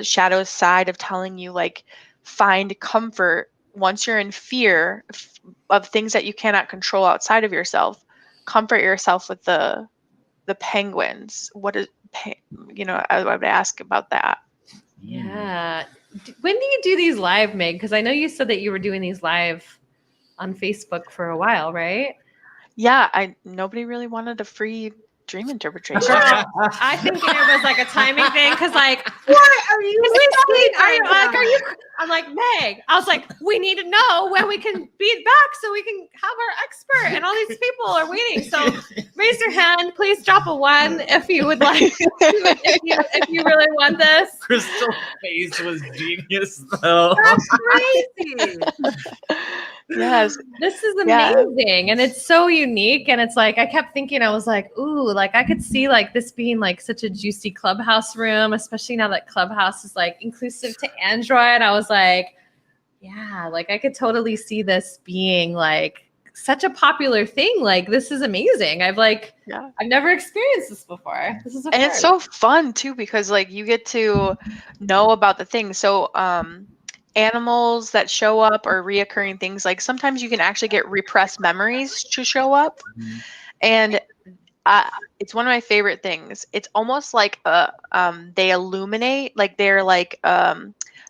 shadow side of telling you, like, find comfort once you're in fear of things that you cannot control outside of yourself. Comfort yourself with the penguins. What is, I would ask about that. Yeah. When do you do these live, Meg? Because I know you said that you were doing these live on Facebook for a while, right? Yeah, nobody really wanted a free dream interpretation. I think it was like a timing thing, because like, what are you I'm like, Meg, I was like, we need to know when we can be back so we can have our expert, and all these people are waiting. So raise your hand, please drop a 1 if you would like if you really want this. Christal's face was genius though. That's crazy. Yes. This is amazing. And it's so unique. And it's like, I kept thinking, I was like, ooh, like I could see like this being like such a juicy Clubhouse room, especially now that Clubhouse is like inclusive to Android. I was like, yeah, like I could totally see this being like such a popular thing. Like, this is amazing. I've never experienced this before. This is and it's so fun too, because like you get to know about the things. So, animals that show up or reoccurring things, like sometimes you can actually get repressed memories to show up. Mm-hmm. And it's one of my favorite things. It's almost like they illuminate, like they're like,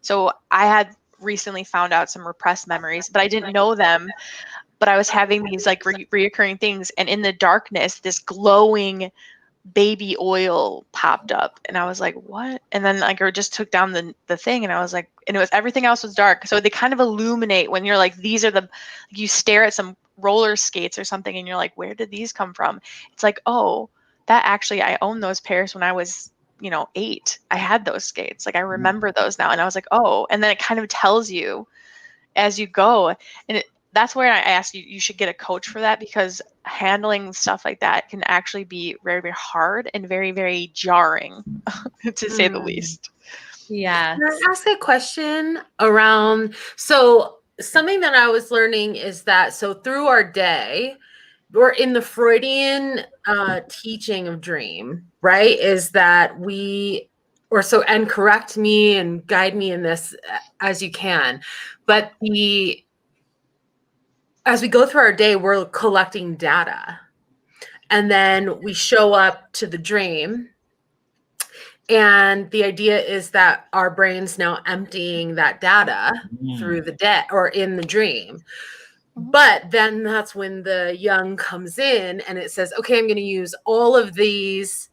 so I had recently found out some repressed memories, but I didn't know them. But I was having these like reoccurring things, and in the darkness, this glowing baby oil popped up, and I was like, what? And then like I just took down the thing, and I was like, and it was, everything else was dark. So they kind of illuminate when you're like, these are you stare at some roller skates or something, and you're like, where did these come from? It's like, oh, that actually, I owned those pairs when I was 8. I had those skates. Like I remember those now. And I was like, oh, and then it kind of tells you as you go. And that's where I ask you, you should get a coach for that, because handling stuff like that can actually be very, very hard and very, very jarring, to say the least. Yeah. Can I ask a question around, so something that I was learning is that, so through our day, or in the Freudian teaching of dream, right, is that and correct me and guide me in this as you can, but as we go through our day, we're collecting data. And then we show up to the dream. And the idea is that our brain's now emptying that data through the day or in the dream. But then that's when the young comes in and it says, okay, I'm going to use all of this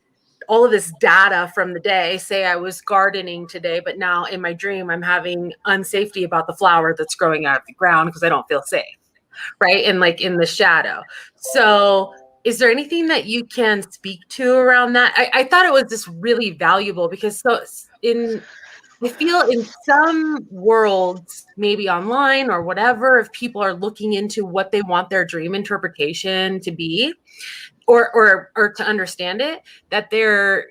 data from the day. Say I was gardening today, but now in my dream, I'm having unsafety about the flower that's growing out of the ground because I don't feel safe. Right. And like in the shadow. So is there anything that you can speak to around that? I thought it was just really valuable because I feel in some worlds, maybe online or whatever, if people are looking into what they want their dream interpretation to be or to understand it, that they're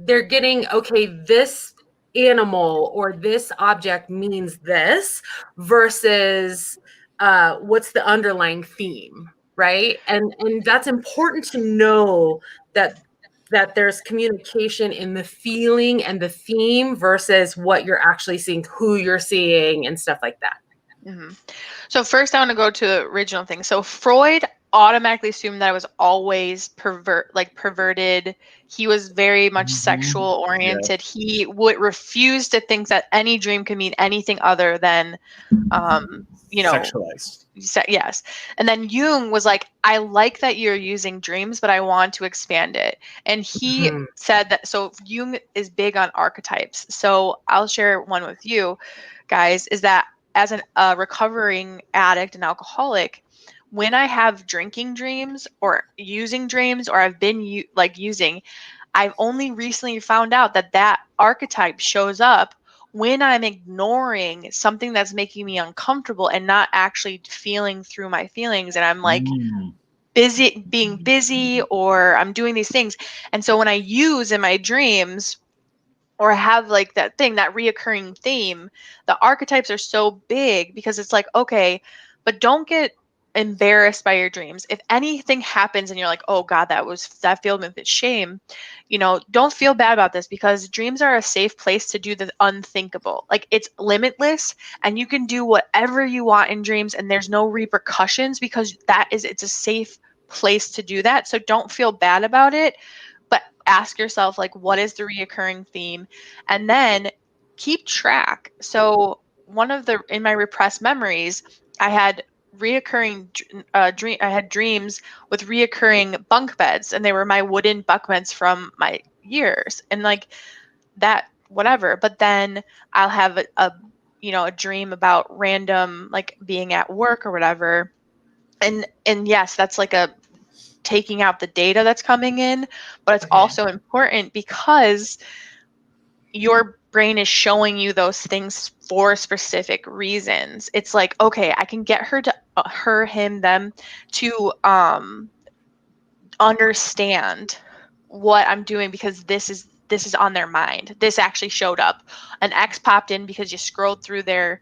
getting, okay, this animal or this object means this versus what's the underlying theme, right? And that's important to know that there's communication in the feeling and the theme versus what you're actually seeing, who you're seeing, and stuff like that. Mm-hmm. So first I want to go to the original thing. So Freud automatically assumed that I was always perverted. He was very much sexual oriented. Yeah. He would refuse to think that any dream could mean anything other than, sexualized. Yes. And then Jung was like, I like that you're using dreams, but I want to expand it. And he said that, so Jung is big on archetypes. So I'll share one with you guys, is that as a recovering addict and alcoholic, when I have drinking dreams or using dreams, or I've been using, I've only recently found out that archetype shows up when I'm ignoring something that's making me uncomfortable and not actually feeling through my feelings. And I'm like being busy, or I'm doing these things. And so when I use in my dreams, or have like that thing, that reoccurring theme, the archetypes are so big because it's like, okay, but don't get embarrassed by your dreams. If anything happens and you're like, oh God, that filled me with shame, don't feel bad about this, because dreams are a safe place to do the unthinkable. Like, it's limitless and you can do whatever you want in dreams and there's no repercussions, because it's a safe place to do that. So don't feel bad about it. But ask yourself, like, what is the reoccurring theme? And then keep track. So in my repressed memories, I had reoccurring I had dreams with reoccurring bunk beds, and they were my wooden bunk beds from my years, and like that, whatever. But then I'll have a dream about random, like, being at work or whatever. And yes, that's like taking out the data that's coming in, but it's also important because your brain is showing you those things for specific reasons. It's like, okay, I can get him, them to understand what I'm doing because this is on their mind. This actually showed up. An X popped in because you scrolled through their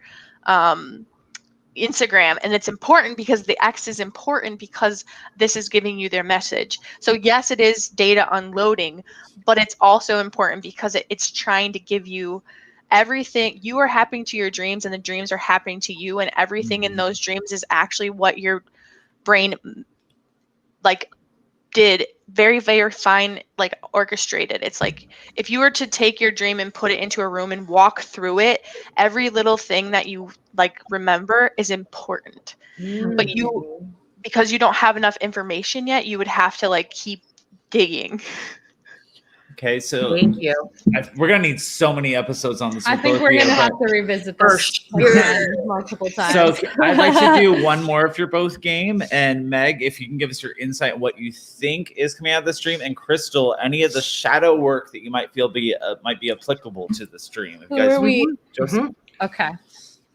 Instagram, and it's important because the X is important because this is giving you their message. So yes, it is data unloading, but it's also important because it's trying to give you everything. You are happening to your dreams, and the dreams are happening to you, and everything in those dreams is actually what your brain did very, very fine, orchestrated. It's like if you were to take your dream and put it into a room and walk through it, every little thing that you remember is important. But because you don't have enough information yet, you would have to keep digging. Okay, so thank you. We're gonna need so many episodes on this. I think we're gonna have to revisit this multiple times. So I'd like to do one more if you're both game. And Meg, if you can give us your insight on what you think is coming out of the stream, and Christal, any of the shadow work that you might feel might be applicable to the stream. Who are we? Joseph. Okay.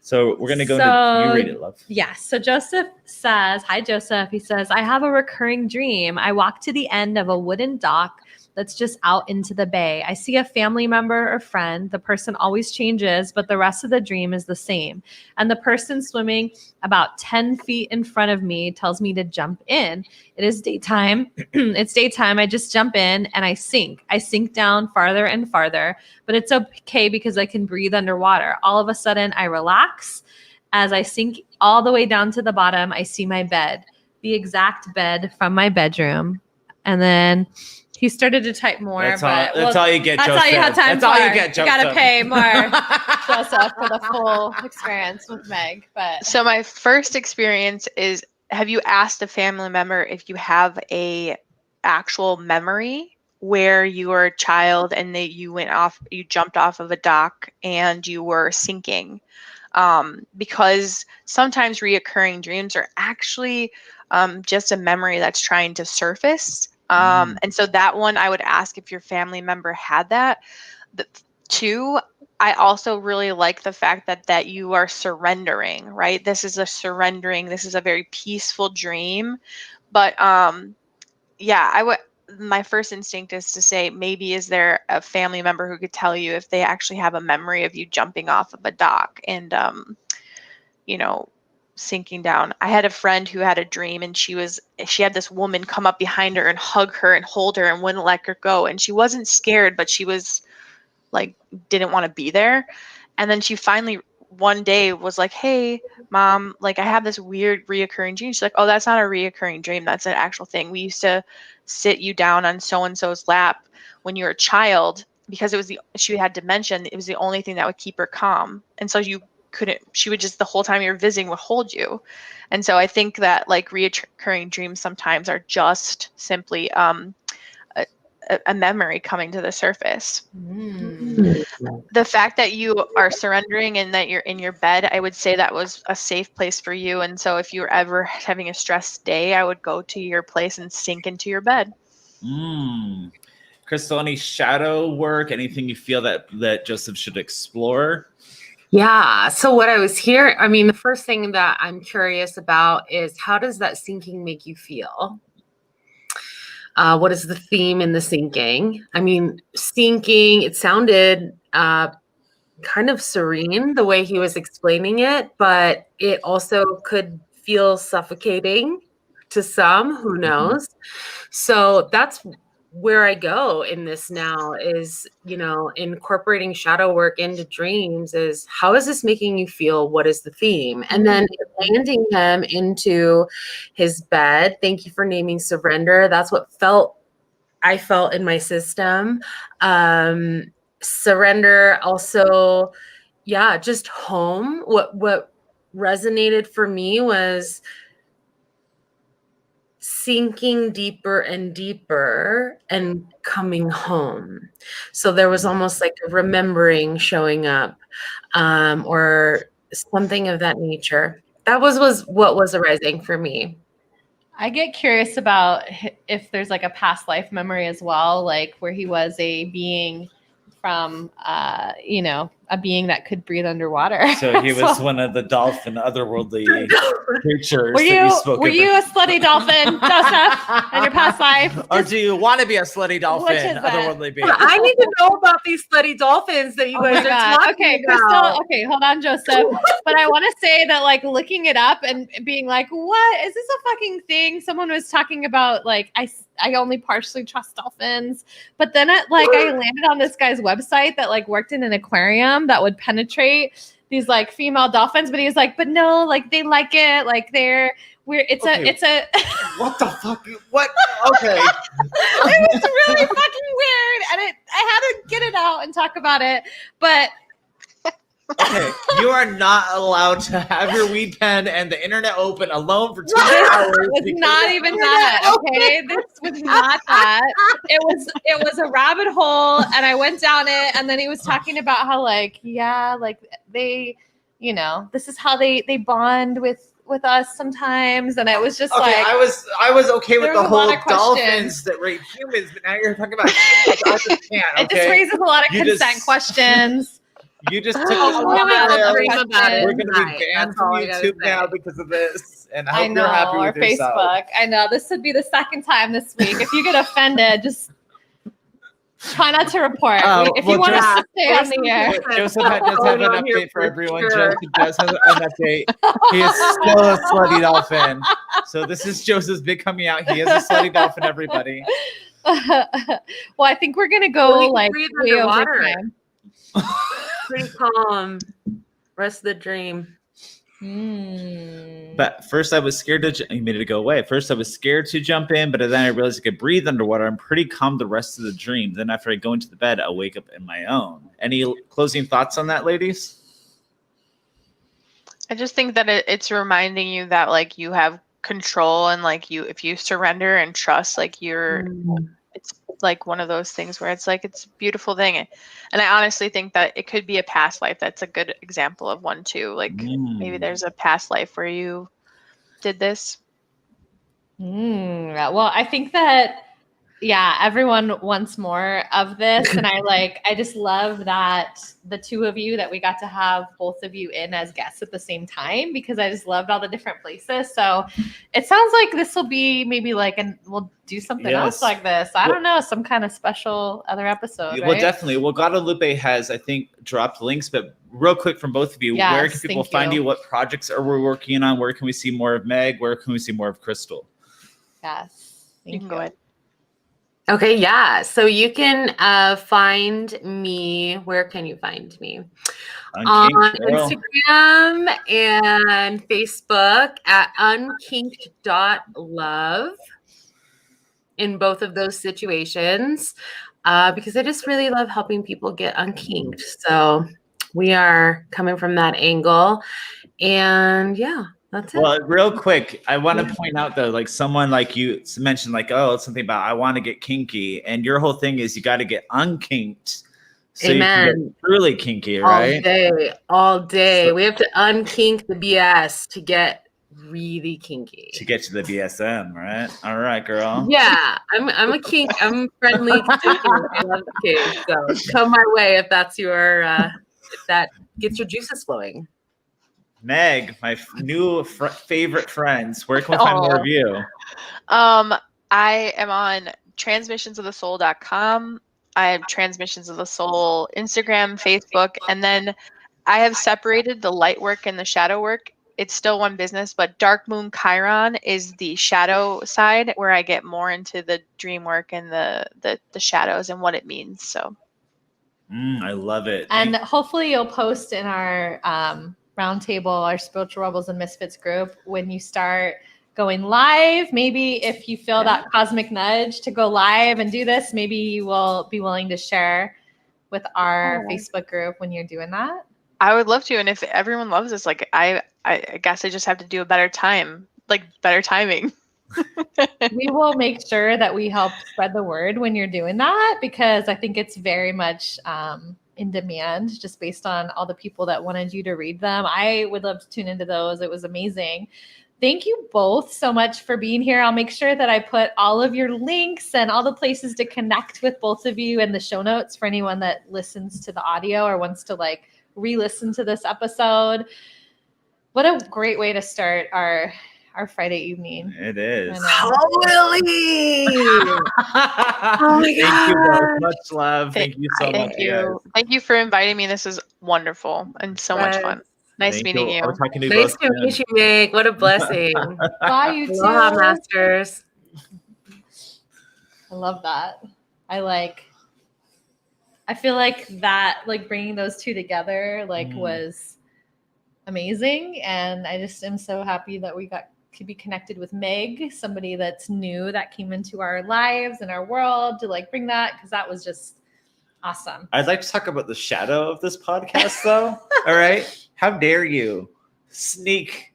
So we're gonna go to you. Read it, love. Yes. So Joseph says, "Hi, Joseph." He says, "I have a recurring dream. I walk to the end of a wooden dock that's just out into the bay. I see a family member or friend. The person always changes, but the rest of the dream is the same. And the person swimming about 10 feet in front of me tells me to jump in. It is daytime. It's daytime. I just jump in and I sink. I sink down farther and farther, but it's okay because I can breathe underwater. All of a sudden, I relax. As I sink all the way down to the bottom, I see my bed. the exact bed from my bedroom. And then he started to type more. That's but all you get, That's Joseph. all you have time That's for. all you get, Joseph. You gotta pay more, Joseph, for the full experience with Meg. But So my first experience is, have you asked a family member if you have a actual memory where you were a child and that you jumped off of a dock and you were sinking? Because sometimes reoccurring dreams are actually just a memory that's trying to surface. And so that one, I would ask if your family member had that. Two, I also really like the fact that you are surrendering, right? This is a surrendering. This is a very peaceful dream. But yeah, my first instinct is to say, maybe is there a family member who could tell you if they actually have a memory of you jumping off of a dock and sinking down. I had a friend who had a dream, and she had this woman come up behind her and hug her and hold her and wouldn't let her go. And she wasn't scared, but she was like, didn't want to be there. And then she finally one day was like, hey, Mom, like I have this weird reoccurring dream. She's like, oh, that's not a reoccurring dream. That's an actual thing. We used to sit you down on so-and-so's lap when you were a child because she had dementia. It was the only thing that would keep her calm. And so she would just, the whole time you were visiting, would hold you. And so I think that like reoccurring dreams sometimes are just simply a memory coming to the surface. The fact that you are surrendering and that you're in your bed, I would say that was a safe place for you. And so if you were ever having a stressed day, I would go to your place and sink into your bed. Christal, any shadow work, anything you feel that Joseph should explore? Yeah. So what I was hearing, I mean, the first thing that I'm curious about is, how does that sinking make you feel? What is the theme in the sinking? I mean, sinking, it sounded kind of serene the way he was explaining it, but it also could feel suffocating to some, who knows? So that's where I go in this now is, incorporating shadow work into dreams is, how is this making you feel? What is the theme? And then landing him into his bed. Thank you for naming surrender. That's what I felt in my system. Surrender also, just home. What resonated for me was sinking deeper and deeper and coming home. So there was almost like a remembering showing up, or something of that nature. That was what was arising for me. I get curious about if there's like a past life memory as well, like where he was a being from, a being that could breathe underwater. So he was one of the dolphin, otherworldly creatures. Were you a slutty dolphin, Joseph, in your past life? Or do you want to be a slutty dolphin, otherworldly being? I need to know about these slutty dolphins that you guys are talking about. Christal, okay, hold on, Joseph. But I want to say that, like, looking it up and being like, what? Is this a fucking thing? Someone was talking about, like, I only partially trust dolphins. But then I landed on this guy's website that like worked in an aquarium that would penetrate these like female dolphins. But he was like, but no, like they like it. Like it's a what the fuck? What? Okay. It was really fucking weird. And I had to get it out and talk about it. But okay, you are not allowed to have your weed pen and the internet open alone for 2 hours. It was not even that. Okay, this was not that. It was a rabbit hole, and I went down it. And then he was talking about how they, this is how they bond with us sometimes. And it was just okay, like I was okay with the whole dolphins questions that rape humans, but now you're talking about I just can't. Okay? It just raises a lot of consent questions. You just took We're going to be banned from YouTube now because of this. And I hope you're happy with yourself. Facebook. I know. This would be the second time this week. If you get offended, just try not to report. If you want to stay on the air. Joseph does have an update for everyone. Joseph does have an update. He is still a slutty dolphin. So this is Joseph's big coming out. He is a slutty dolphin, everybody. Well, I think we're going to go way over time. Pretty calm. Rest of the dream. But first I was scared to, you made it go away. First I was scared to jump in, but then I realized I could breathe underwater. I'm pretty calm the rest of the dream. Then after I go into the bed, I'll wake up in my own. Any closing thoughts on that, ladies? I just think that it's reminding you that like you have control, and like if you surrender and trust, like it's like one of those things where it's like, it's a beautiful thing. And I honestly think that it could be a past life. That's a good example of one too. Like maybe there's a past life where you did this. Well, I think that, yeah, everyone wants more of this. And I just love that the two of you, that we got to have both of you in as guests at the same time, because I just loved all the different places. So it sounds like this will be maybe like, and we'll do something else like this. I don't know, some kind of special other episode. Well, definitely. Well, Guadalupe has, I think, dropped links, but real quick from both of you, where can people find you? What projects are we working on? Where can we see more of Meg? Where can we see more of Christal? Yes. You can go ahead. Okay, yeah. So you can find me. Where can you find me? On Instagram and Facebook at unkinked.love in both of those situations, because I just really love helping people get unkinked. So we are coming from that angle. And yeah. That's it. Well, real quick, I want to point out though, like someone like you mentioned, like, oh, it's something about I want to get kinky, and your whole thing is you got to get unkinked. So Amen. You can get truly kinky, right? All day. So we have to unkink the BS to get really kinky. To get to the BSM, right? All right, girl. Yeah, I'm a kink. I'm friendly to kink. I love kink. So come my way if that's your if that gets your juices flowing. Meg, my new favorite friends, where can we find more of you? I am on transmissionsofthesoul.com. I have Transmissions of the Soul Instagram, Facebook, and then I have separated the light work and the shadow work. It's still one business, but Dark Moon Chiron is the shadow side, where I get more into the dream work and the shadows and what it means. So I love it. And hopefully you'll post in our Roundtable, our Spiritual Rebels and Misfits group, when you start going live. Maybe if you feel that cosmic nudge to go live and do this, maybe you will be willing to share with our Facebook group when you're doing that. I would love to. And if everyone loves this, like I guess I just have to do a better timing. We will make sure that we help spread the word when you're doing that, because I think it's very much in demand, just based on all the people that wanted you to read them. I would love to tune into those. It was amazing. Thank you both so much for being here. I'll make sure that I put all of your links and all the places to connect with both of you in the show notes for anyone that listens to the audio or wants to like re-listen to this episode. What a great way to start our Friday evening. It is. Holy! Oh my God. Thank you both. Much love. Thank you so much. Thank you. Thank you for inviting me. This is wonderful and so much fun. Nice meeting you. Nice to meet you, Meg. What a blessing. Bye, you too. Aloha, masters. I love that. I feel like that, like bringing those two together, was amazing. And I just am so happy that we got to be connected with Meg, somebody that's new that came into our lives and our world to like bring that, because that was just awesome. I'd like to talk about the shadow of this podcast though. All right. How dare you sneak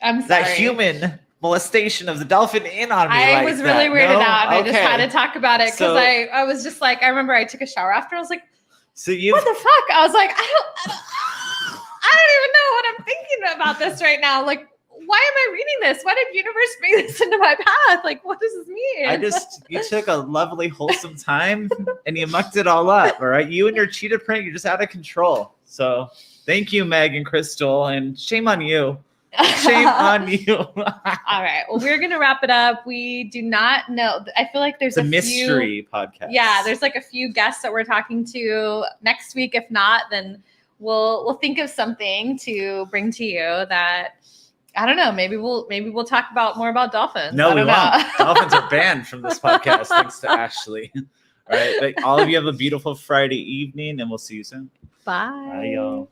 that human molestation of the dolphin in on me? I was really weirded out, and I just had to talk about it because I was just like, I remember I took a shower after. I was like, what the fuck? I was like, I don't even know what I'm thinking about this right now. Like, why am I reading this? Why did universe bring this into my path? Like, what does this mean? You took a lovely, wholesome time and you mucked it all up. All right. You and your cheetah print, you're just out of control. So thank you, Meg and Christal, and shame on you. Shame on you. All right. Well, we're going to wrap it up. We do not know. I feel like there's a mystery podcast. Yeah. There's like a few guests that we're talking to next week. If not, then we'll think of something to bring to you that, I don't know. Maybe we'll talk more about dolphins. No, we won't. Dolphins are banned from this podcast, thanks to Ashley. All right. All of you have a beautiful Friday evening, and we'll see you soon. Bye. Bye, y'all.